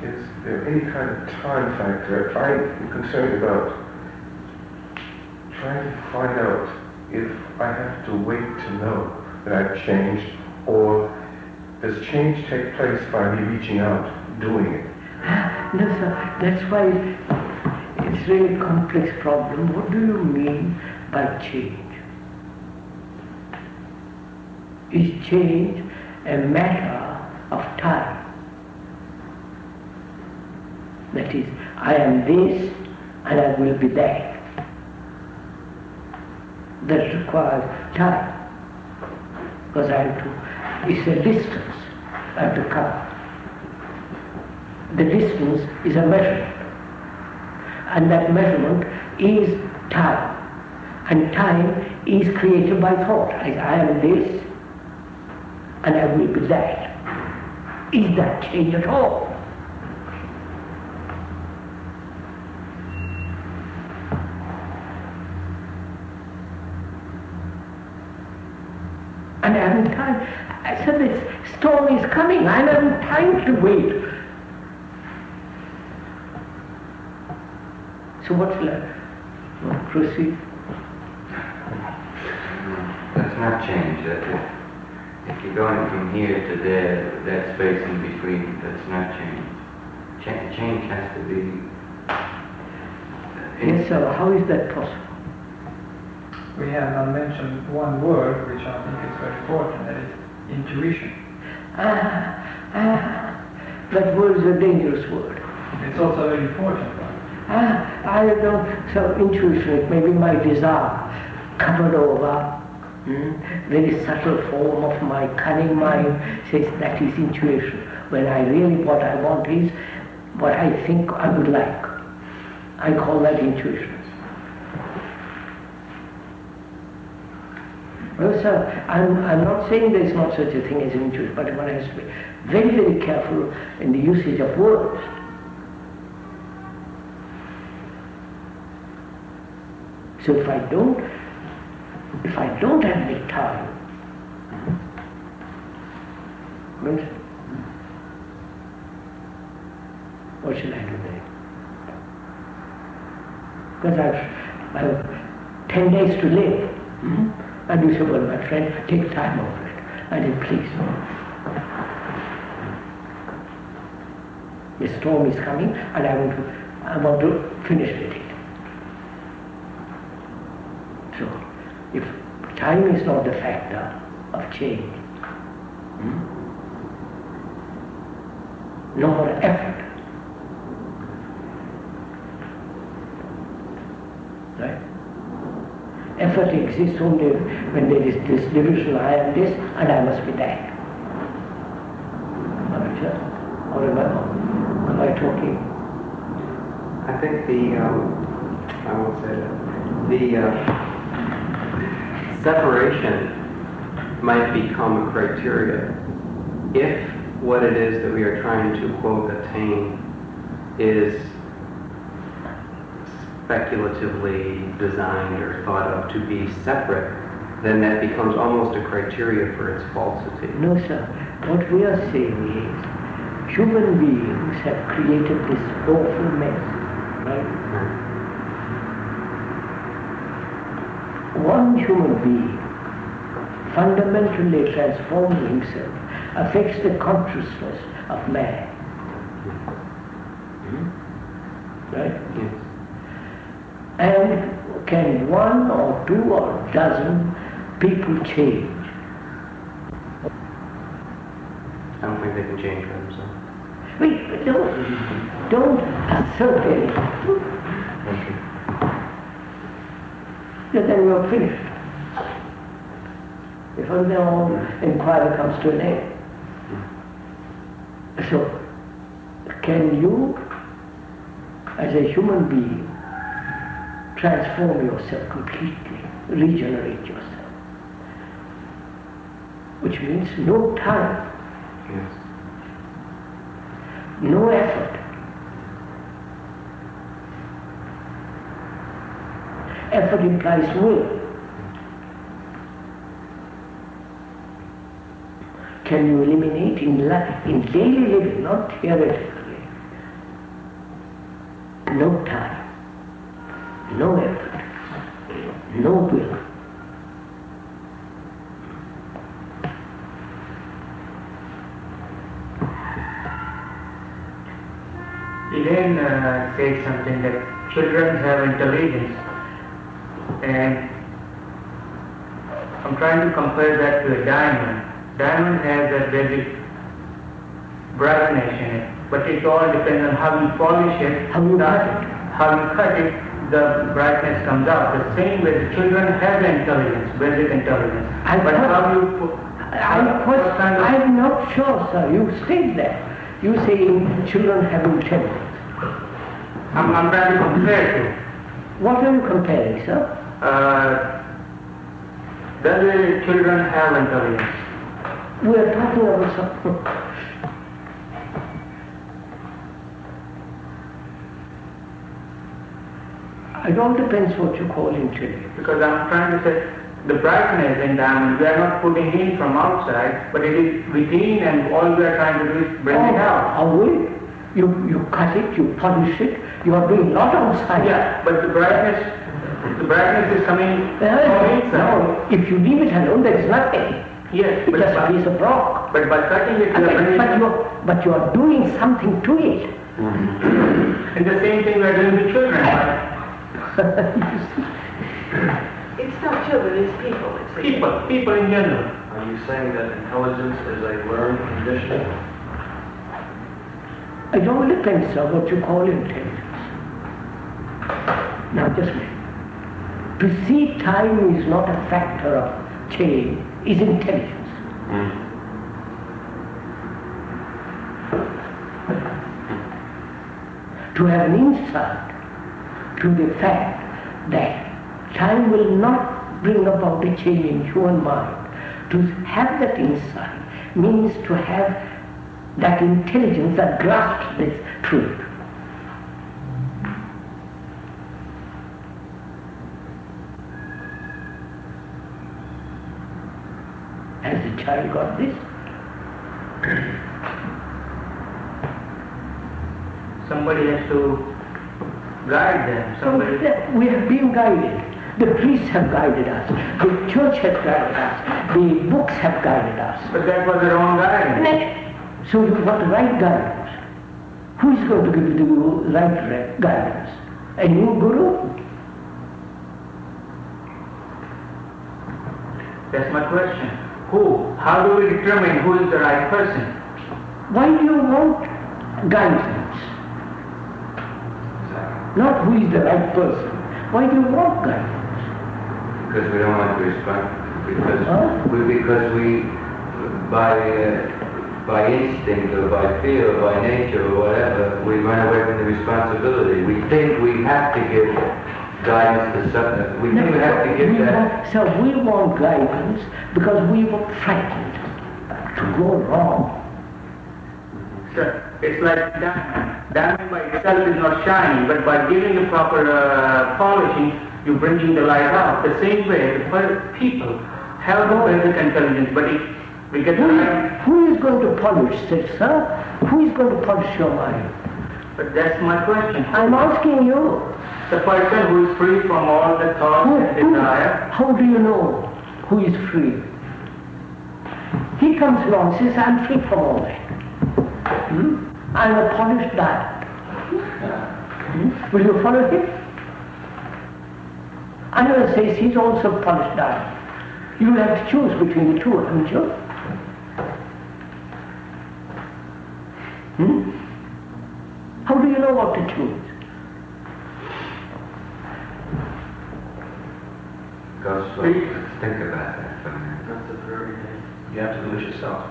is there any kind of time factor? I'm concerned about trying to find out if I have to wait to know that I've changed, or does change take place by me reaching out, doing it? No, sir, that's why it's really a complex problem. What do you mean by change? Is change a matter of time? That is, I am this and I will be that. That requires time. Because it's a distance I have to cover. The distance is a measurement. And that measurement is time. And time is created by thought. I am this and I will be that. Is that change at all? And I haven't time. I said this storm is coming. I haven't time to wait. So what shall I proceed? That's not change. If you're going from here to there, that space in between, that's not change. Change has to be... Yes, sir. How is that possible? We have not mentioned one word which I think is very important, that is intuition. That word is a dangerous word. It's also a very important one. I don't, so intuition, it may be my desire covered over Very subtle form of my cunning mind says that is intuition, when I really what I want is what I think I would like. I call that intuition. Well, sir, I'm not saying there is not such a thing as intuition, but one has to be very, very careful in the usage of words. So if I don't admit time, what shall I do then? Because I have 10 days to live. And you say, well, my friend, take time over it. I said, please. The storm is coming and I want to finish with it. So, if time is not the factor of change, no more effort, right? Effort exists only when there is this division, I am this and I must be that. Or am I talking? I think I won't say that. The separation might become a criteria if what it is that we are trying to, quote, attain is speculatively designed or thought of to be separate, then that becomes almost a criteria for its falsity. No, sir. What we are saying is, human beings have created this awful mess, right? One human being fundamentally transforming himself affects the consciousness of man. Right? Yes. And can one or two or dozen people change? I don't think they can change for themselves. Wait, don't assert anything. Then you're finished. If the whole inquiry comes to an end. So, can you, as a human being, transform yourself completely, regenerate yourself? Which means no time, Yes. no effort. Effort implies will. Can you eliminate in daily living, not theoretically, no time, no effort, no will? Elaine said something that children have intelligence, and I'm trying to compare that to a diamond. Diamond has a very brightness in it, but it all depends on how you polish it, How you cut it. how you cut it, the brightness comes out. The same way the children have intelligence, basic intelligence. I'm not sure, sir. You said that. You say children have intelligence. I'm trying to compare to. What are you comparing, sir? Does the children have intelligence? We are talking about something. It all depends what you call intelligence. Because I'm trying to say the brightness in diamond, we are not putting in from outside, but it is within, and all we are trying to do is bring it out. How will you cut it, you polish it, you are doing not outside. Yeah, but the brightness is coming from inside. No, if you leave it alone, there is nothing. Yes, It's just a piece of rock. but by cutting it, you are bringing But you are doing something to it. and the same thing we are doing with children. Right? It's not children, it's people. People in general. Are you saying that intelligence is a learned condition? It all depends on what you call intelligence. Now just a minute. To see time is not a factor of change is intelligence. To have an insight to the fact that time will not bring about a change in human mind. To have that insight means to have that intelligence that grasps this truth. Has the child got this? Somebody has to guide them. Somebody. We have been guided. The priests have guided us. The church has guided us. The books have guided us. But that was the wrong guidance. So you got the right guidance. Who is going to give you the right guidance? A new guru? That's my question. Who? How do we determine who is the right person? Why do you want guidance? Not who is the right person. Why do you want guidance? Because we don't want to respond. Because we by instinct or by fear or by nature or whatever, we run away from the responsibility. We think we have to give guidance to something. We think we have to give that. So we want guidance because we were frightened to go wrong. Sir, it's like diamond. Diamond by itself is not shining, but by giving the proper polishing, you're bringing the light out. The same way, the people have no basic intelligence, but if we get the light. Who is going to polish this, sir? Who is going to polish your mind? But that's my question. I'm asking you. The person who is free from all the thoughts and desire. How do you know who is free? He comes along and says, I'm free from all that. I'm a polished diamond. Will you follow him? Another says he's also a polished diamond. You will have to choose between the two, haven't you? How do you know what to choose? Go slow. Let's think about that for a minute. That's a very name. You have to do it yourself.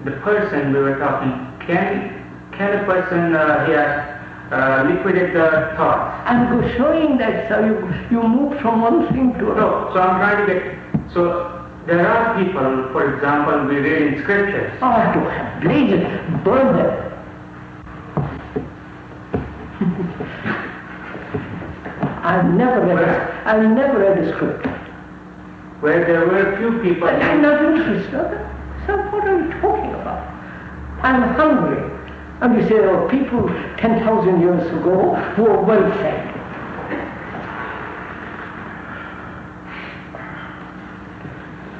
The person we were talking, can a person liquidate the thoughts? I'm showing that, so you move from one thing to another. No, so I'm trying to get, so there are people, for example, we read in scriptures. Oh, I don't have blazes, burn them. I've never read a scripture. Where there were few people. But I'm not interested. So what are you talking about? I'm hungry. And you say, oh, people 10,000 years ago who were well fed.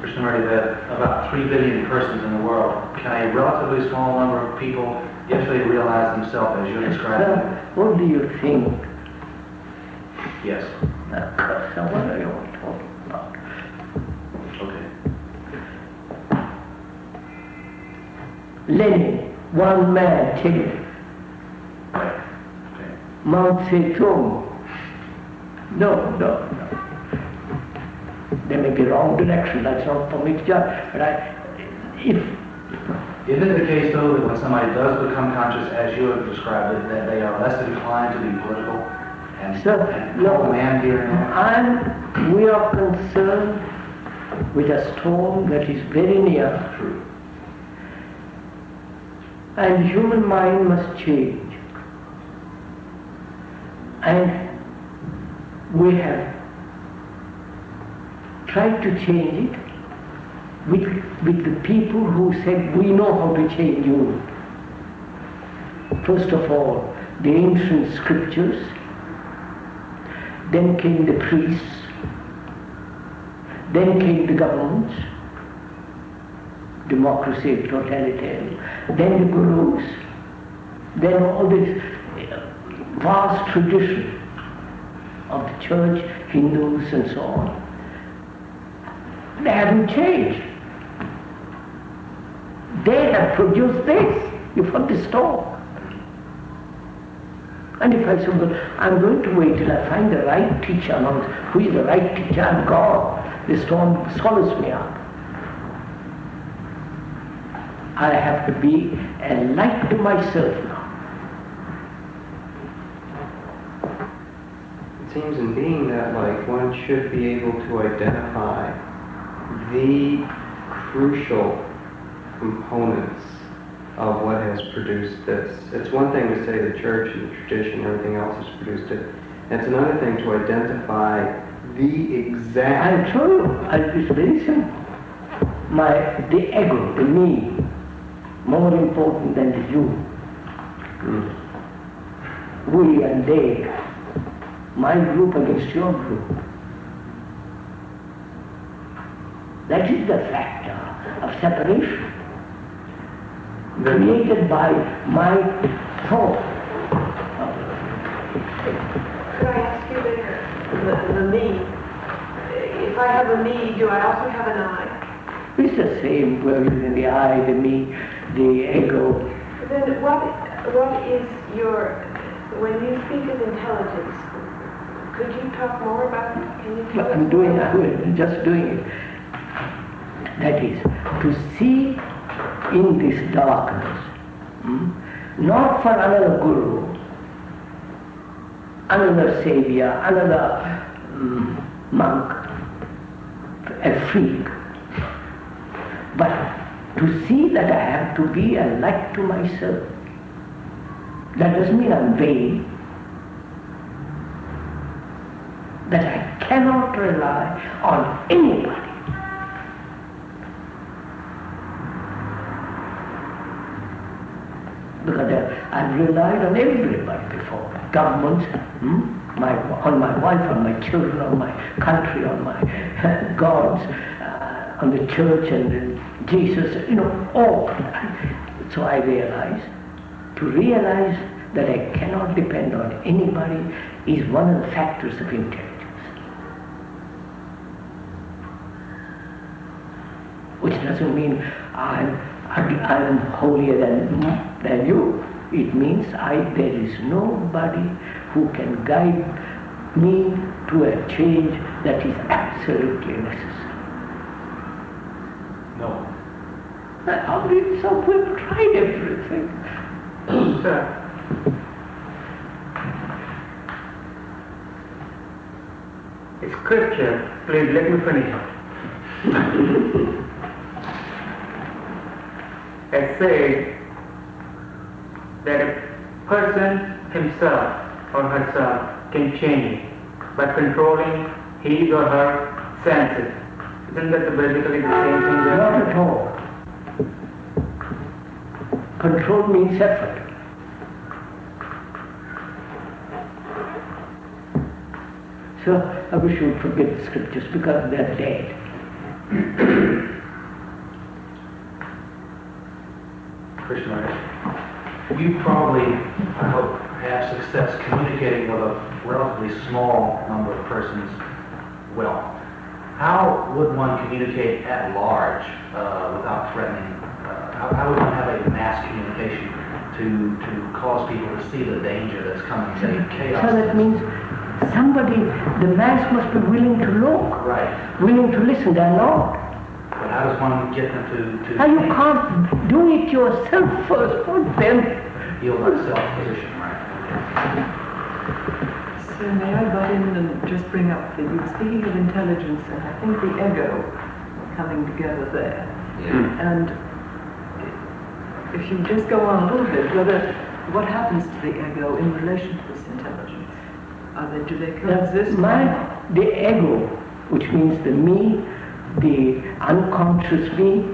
Krishnamurti, that about 3 billion persons in the world, can a relatively small number of people actually realize themselves as you described them? What do you think? Yes. Of course, so what are you talking about? Okay. Lenin, one man, Che. Right. Okay. Mao Zedong. No. They may be wrong direction, that's not for me to judge. But Isn't it the case, though, that when somebody does become conscious, as you have described it, that they are less inclined to be political and call a man here and there? We are concerned with a storm that is very near. True. And human mind must change. And we have tried to change it with the people who said, we know how to change you. First of all, the ancient scriptures, then came the priests, then came the governments, democracy, totalitarian, then the gurus, then all this vast tradition of the church, Hindus and so on. They haven't changed. They have produced this. You've heard the storm. And if I say, well, I'm going to wait till I find the right teacher, who is the right teacher, I'm gone. The storm swallows me up. I have to be a light to myself now. It seems in being that light, one should be able to identify the crucial components of what has produced this. It's one thing to say the church and the tradition and everything else has produced it. And it's another thing to identify the exact... I'll show you. It's very simple. The ego, the me, more important than the you. We and they. My group against your group. That is the factor of separation created by my thought. Could I ask you the me? If I have a me, do I also have an I? It's the same word in the I, the me, the ego. Then what is your, when you speak of intelligence, could you talk more about it? Can you tell us I'm just doing it. That is, to see in this darkness, not for another guru, another savior, another monk, a freak, but to see that I have to be a light to myself. That doesn't mean I'm vain. That I cannot rely on anybody. Because I've relied on everybody before. Governments, on my wife, on my children, on my country, on my gods, on the church and Jesus, all. So I realized, to realize that I cannot depend on anybody is one of the factors of intelligence. Which doesn't mean I'm holier than you. It means there is nobody who can guide me to a change that is absolutely necessary. No. We've tried everything. Sir, it's scripture. Please let me finish. It says that a person himself or herself can change by controlling his or her senses. Isn't that basically the same thing? Not at all. Control means effort. So I wish you would forget the scriptures because they're dead. Krishnamurti, you probably, I hope, have success communicating with a relatively small number of persons well. How would one communicate at large without threatening? How would one have a mass communication to cause people to see the danger that's coming, say, chaos? So that means the mass must be willing to look, right, willing to listen. They're not. But how does one get them to Now you can't do it yourself first, not them. Yield oneself position, right? So may I butt in and just bring up you were speaking of intelligence, and I think the ego coming together there. Yeah. And if you just go on a little bit, what happens to the ego in relation to this intelligence? Do they coexist? The ego, which means the me, the unconscious me,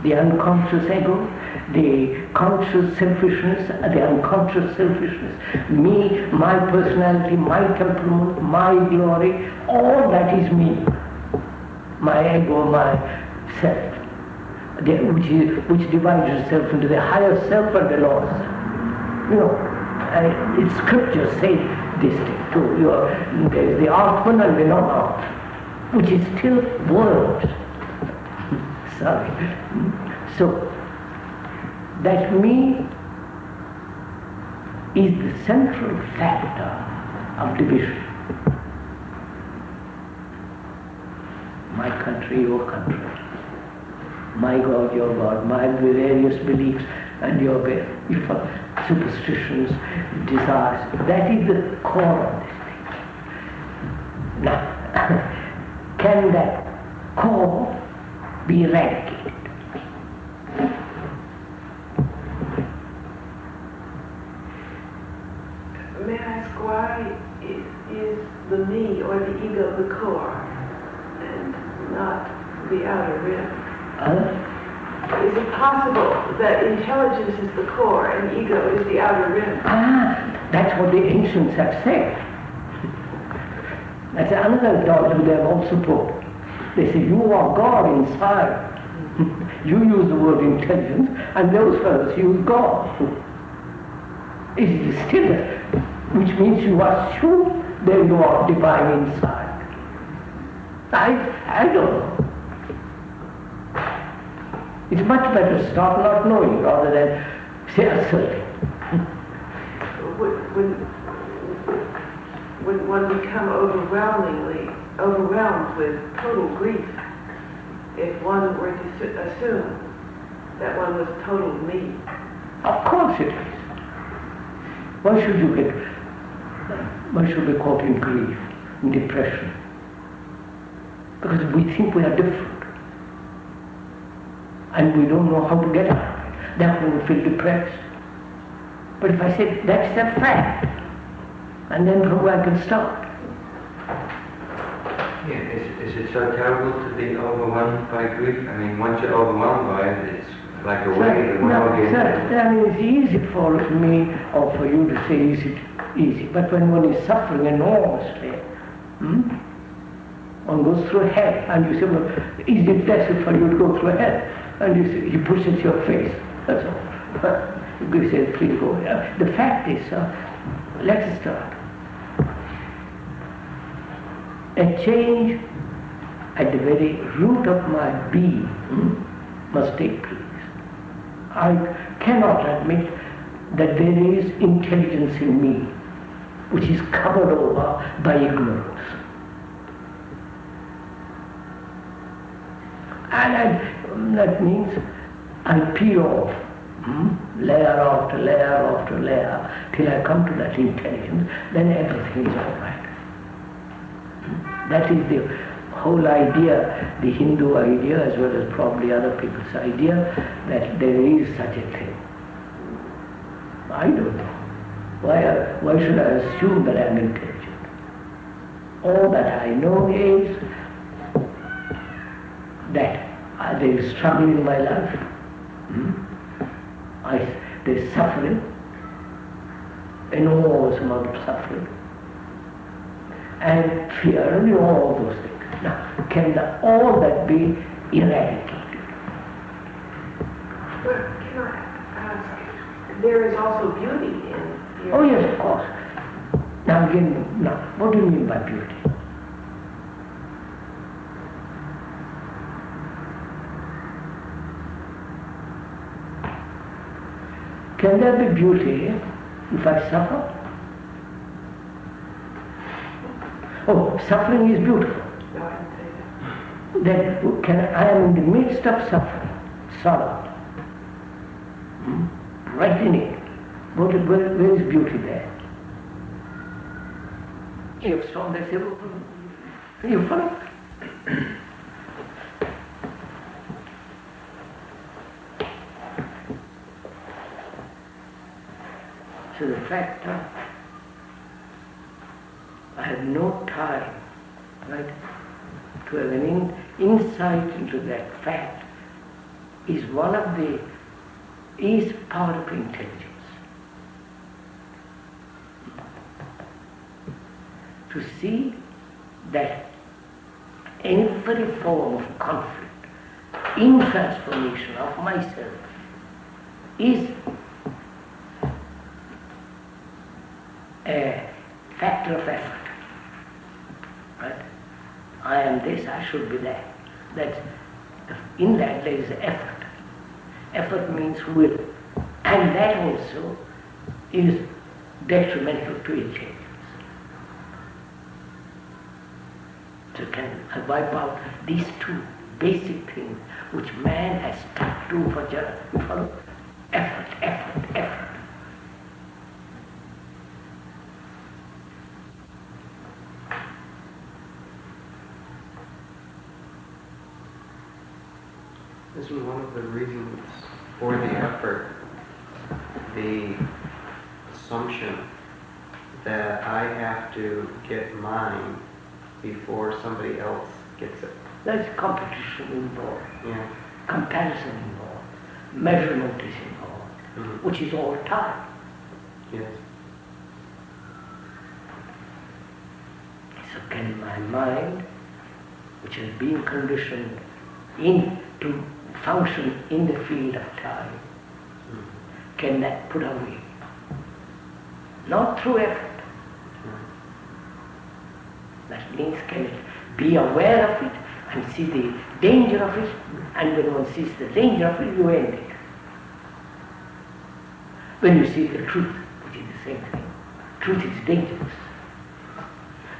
the unconscious ego, the conscious selfishness, the unconscious selfishness, me, my personality, my temperament, my glory, all that is me. My ego, my self, which divides itself into the higher self and the lower self. It's scripture say this thing too. There's the Atman and the non-Atman, which is still words. Sorry. So, that me is the central factor of division. My country, your country. My God, your God. My various beliefs and your superstitions, desires. That is the core of this thing. Now, can that core be eradicated? May I ask why is the me or the ego the core and not the outer rim? Is it possible that intelligence is the core and ego is the outer rim? That's what the ancients have said. That's another dogma they have also taught. They say, you are God inside. You use the word intelligence, and those fellows use God. It is still, which means you assume that you are divine inside. I don't know. It's much better to start not knowing rather than say asserting. When one become overwhelmed with total grief, if one were to assume that one was total me? Of course it is. Why should we caught in grief, in depression? Because we think we are different. And we don't know how to get out of it. Therefore we feel depressed. But if I say that's a fact, and then from where I can start. Yeah, is it so terrible to be overwhelmed by grief? I mean, once you're overwhelmed by it, it's like a wave. It's easy for me or for you to say easy. But when one is suffering enormously, one goes through hell, and you say, well, is it necessary for you to go through hell? And you push it to your face. That's all. You say, please go. The fact is, let us start. A change at the very root of my being must take place. I cannot admit that there is intelligence in me which is covered over by ignorance. And that means I peel off layer after layer after layer till I come to that intelligence, then everything is all right. That is the whole idea, the Hindu idea as well as probably other people's idea, that there is such a thing. I don't know. Why should I assume that I am intelligent? All that I know is that there is struggle in my life. There is suffering, enormous amount of suffering, and fear, and all those things. Now, can all that be eradicated? But can I ask, there is also beauty in your... Oh yes, of course. Now again, what do you mean by beauty? Can there be beauty if I suffer? Oh, suffering is beautiful. No, I didn't say that. Then I am in the midst of suffering, sorrow. Right in it. Where is beauty there? You saw that, you follow? So the fact I have no time, right, to have an insight into that fact is part of intelligence. To see that every form of conflict in transformation of myself is a factor of effort. Right? I am this, I should be that. In that there is effort. Effort means will. And that also is detrimental to intelligence. So can I wipe out these two basic things which man has stuck to for effort, effort, effort. Isn't one of the reasons for the effort the assumption that I have to get mine before somebody else gets it? There's competition involved, Yeah. comparison involved, measurement is involved, which is all time. Yes. So can my mind, which has been conditioned to function in the field of time, can that put away? Not through effort. That means can it be aware of it and see the danger of it, and when one sees the danger of it, you end it. When you see the truth, which is the same thing, truth is dangerous.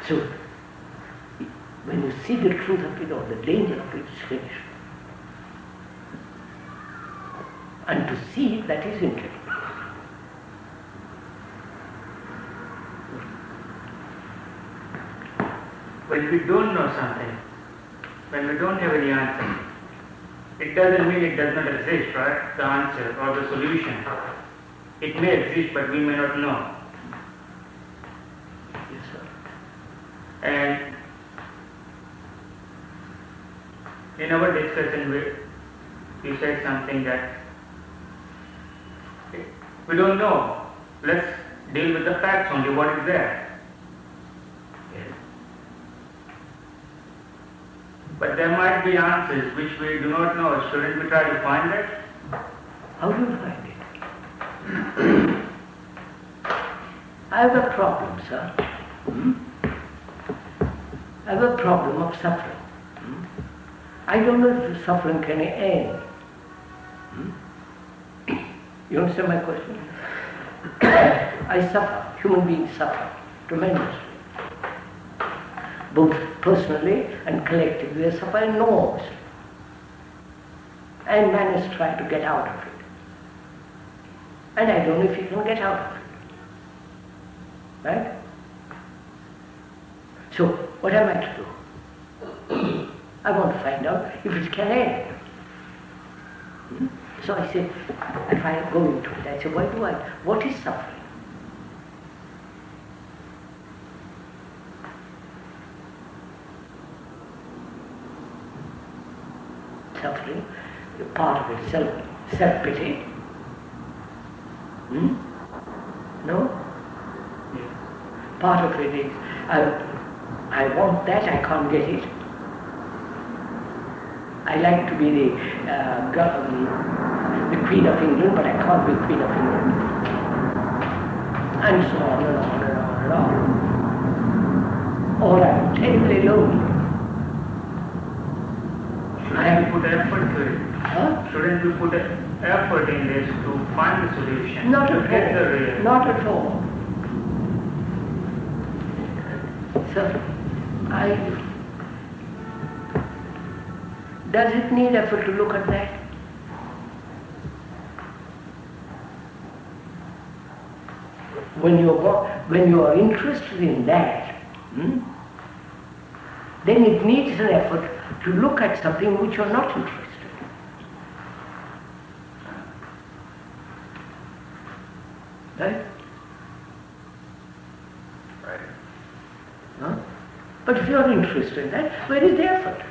So when you see the truth of it or the danger of it, it's finished. And to see it, that is intellect. When we don't know something, when we don't have any answer, it doesn't mean it does not exist, right? The answer or the solution. It may exist, but we may not know. Yes, sir. And in our discussion, you said something that we don't know. Let's deal with the facts only, what is there. Yes. But there might be answers which we do not know. Shouldn't we try to find it? How do you find it? I have a problem, sir. I have a problem of suffering. I don't know if the suffering can end. You understand my question? I suffer. Human beings suffer tremendously. Both personally and collectively, they suffer enormously. And man is trying to get out of it. And I don't know if he can get out of it. Right? So, what am I to do? I want to find out if it can end. So I say, if I go into it, I say, what is suffering? Suffering, part of it, self-pity. No? Part of it is, I want that, I can't get it. I like to be the Queen of England, but I can't be Queen of England. And so on and on and on and on. Or I'm terribly lonely. Shouldn't we put effort to it? Huh? Shouldn't we put effort in this to find the solution? Not to get the at real? all. Not at all. So, does it need effort to look at that? When you are interested in that, then it needs an effort to look at something in which you are not interested. Right? Right. Huh? But if you are interested in that, where is the effort?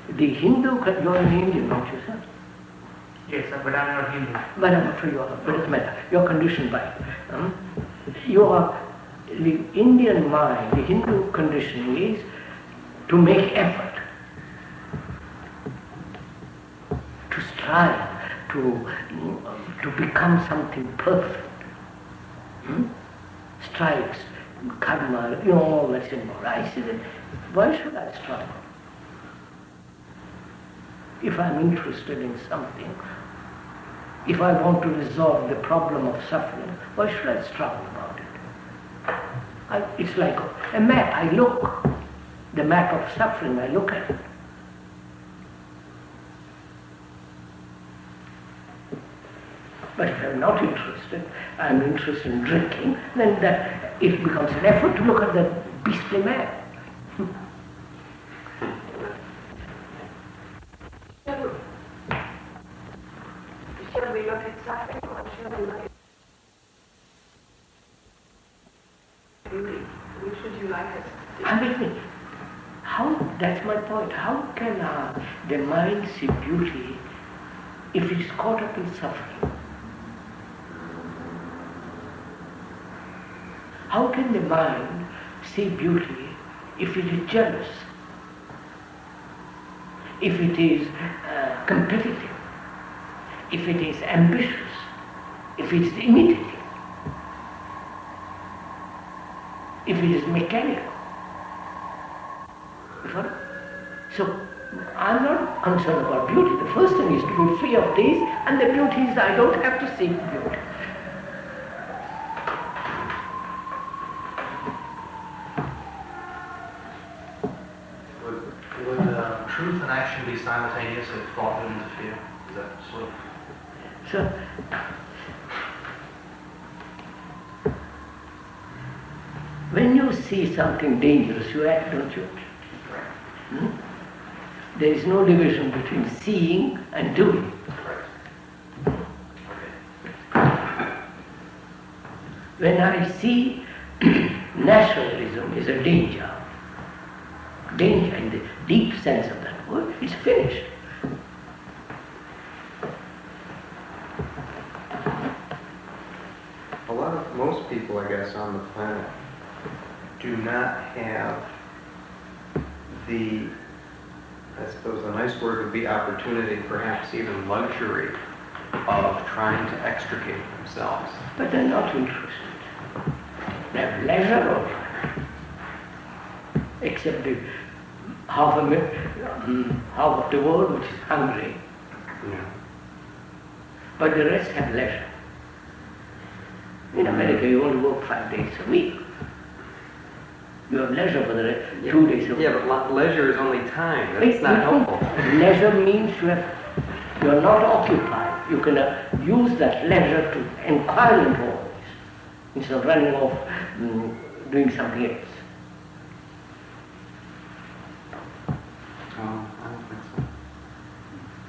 The Hindu, you are an Indian, don't you, sir? Yes, sir, but I'm not Hindu. But I'm afraid you are, but it doesn't matter. You are conditioned by it. The Indian mind, the Hindu conditioning is to make effort, to strive, to become something perfect. Strives, karma, all that's involved. I say that, why should I strive? If I'm interested in something, if I want to resolve the problem of suffering, why should I struggle about it? It's like a map. I look, the map of suffering, I look at it. But if I'm not interested, I'm interested in drinking, then it becomes an effort to look at the beastly map. Should we look at suffering or should we look at beauty? Which should you like us to see? I mean, that's my point. How can the mind see beauty if it is caught up in suffering? How can the mind see beauty if it is jealous, if it is competitive, if it is ambitious, if it is imitative, if it is mechanical? So I'm not concerned about beauty. The first thing is to be free of these, and the beauty is I don't have to seek beauty. Would truth and action be simultaneous if thought would interfere? Is that sort of... So, when you see something dangerous, you act, don't you? There is no division between seeing and doing. When I see nationalism is a danger in the deep sense of that word, it's finished. Most people, I guess, on the planet do not have the, I suppose the nice word would be opportunity, perhaps even luxury, of trying to extricate themselves. But they're not interested. They have leisure of it. Except the half of the world which is hungry. Yeah. But the rest have leisure. In America, you only work 5 days a week. You have leisure for the 2 days a week. Yeah, but leisure is only time. That's not helpful. Leisure means you are not occupied. You can use that leisure to inquire into all this instead of running off doing something else. Oh, I don't think so.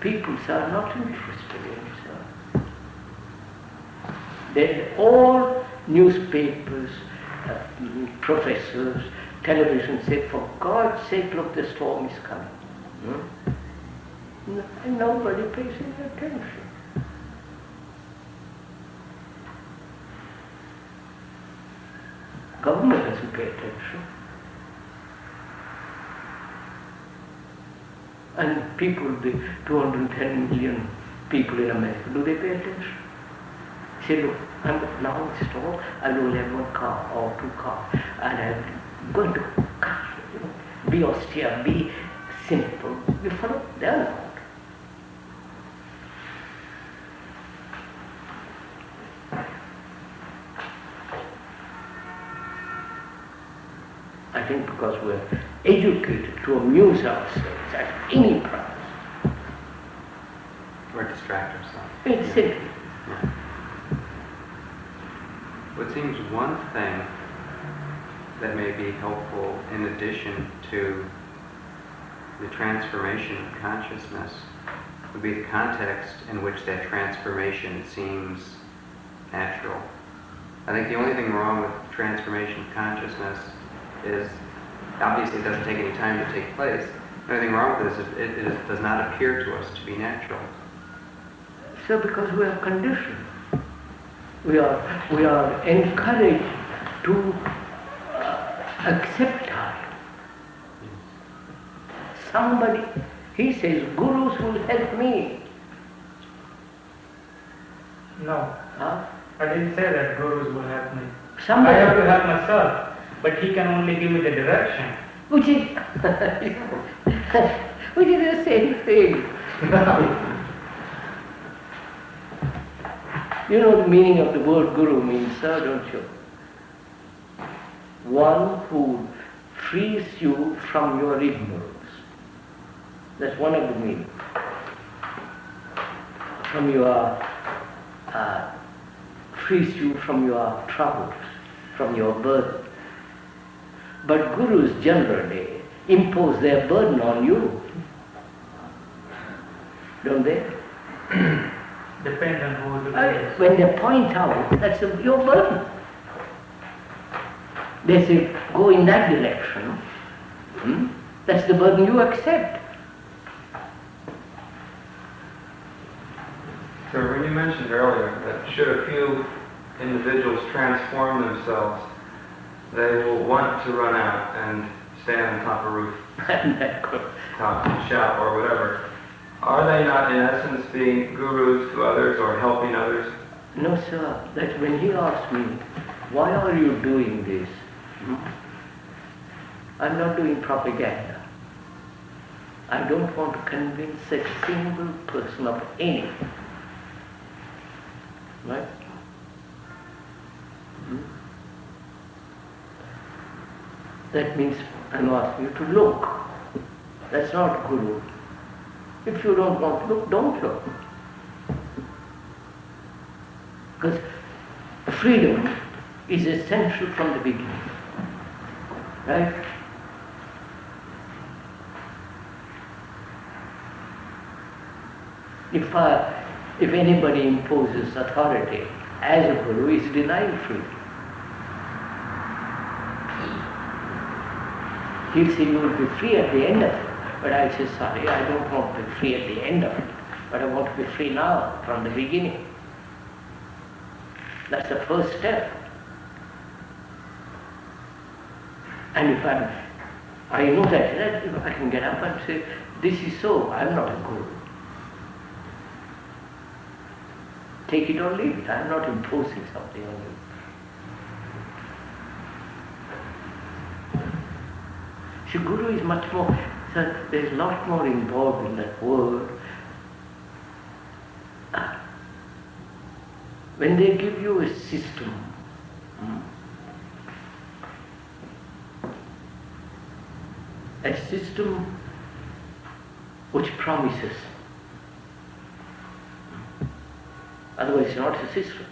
People are not interested in it. All newspapers, professors, television say, for God's sake, look, the storm is coming. And nobody pays any attention. Government doesn't pay attention. And people, the 210 million people in America, do they pay attention? Say, look, I'm now installed, I will only have 1 car or 2 cars, and I'm going to be austere, be simple. You follow? They're not. I think because we're educated to amuse ourselves at any price. Or distract ourselves. It's simple. Yeah. Well, it seems one thing that may be helpful in addition to the transformation of consciousness would be the context in which that transformation seems natural. I think the only thing wrong with transformation of consciousness is, obviously it doesn't take any time to take place. The only thing wrong with it is it does not appear to us to be natural. So because we are conditioned, we are encouraged to accept time. Somebody, he says, gurus will help me. No, Huh? I didn't say that gurus will help me. Somebody, I have to help myself, but he can only give me the direction. which is the same thing. You know the meaning of the word guru means, sir, don't you? One who frees you from your ignorance. That's one of the meanings. From your, frees you from your troubles, from your burden. But gurus generally impose their burden on you. Don't they? Depend on who the guru is. When they point out, that's your burden. They say, go in that direction. That's the burden you accept. So when you mentioned earlier that should a few individuals transform themselves, they will want to run out and stand on top of a roof, top and shout or whatever. Are they not in essence being gurus to others or helping others? No, sir. That's when he asked me, why are you doing this? I'm not doing propaganda. I don't want to convince a single person of anything. Right? That means I'm asking you to look. That's not guru. If you don't want to look, don't look. Because freedom is essential from the beginning. Right? If anybody imposes authority as a guru, is denying freedom. He'll say you will be free at the end of it. But I say, sorry, I don't want to be free at the end of it. But I want to be free now, from the beginning. That's the first step. And if I know that if I can get up and say, this is so, I'm not a guru. Take it or leave it. I'm not imposing something on you. See, guru is much more, sir, there's a lot more involved in that word. When they give you a system, which promises, otherwise it's not a system.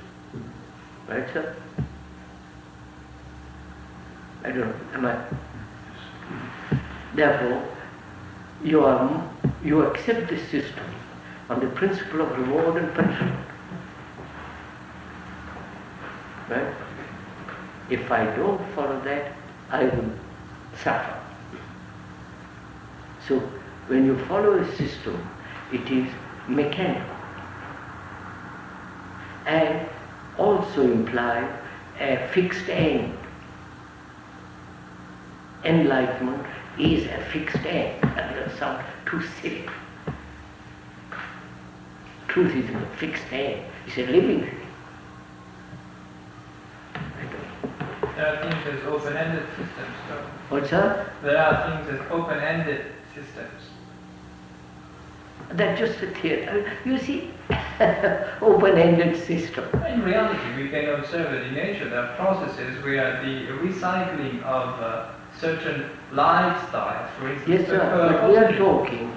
Right, sir? I don't know, am I? Therefore, you accept this system on the principle of reward and punishment. Right? If I don't follow that, I will suffer. So, when you follow a system, it is mechanical and also implies a fixed end. Enlightenment is a fixed end. That doesn't sound too silly. Truth is a fixed end. It's a living thing. There are things as open-ended systems, though. What's that? There are things as open-ended systems. That's just a theory. You see, open-ended system. In reality, we can observe that in nature there are processes where the recycling of certain lifestyles, for instance, yes, sir, but we are talking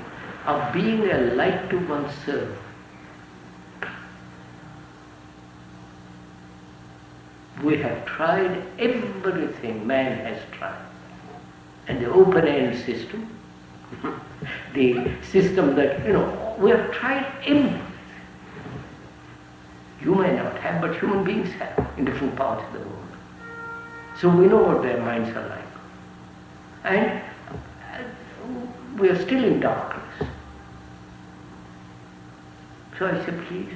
of being a light to oneself. We have tried everything man has tried. And the open-end system, the system that, we have tried everything. You may not have, but human beings have in different parts of the world. So we know what their minds are like. And we are still in darkness. So I say, please,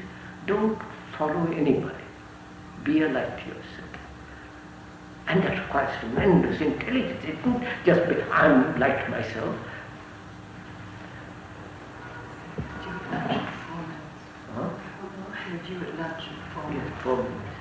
don't follow anybody. Be a light to yourself. And that requires tremendous intelligence. It isn't just be, I'm light myself. Would you at lunch performance? Yes, 4 minutes.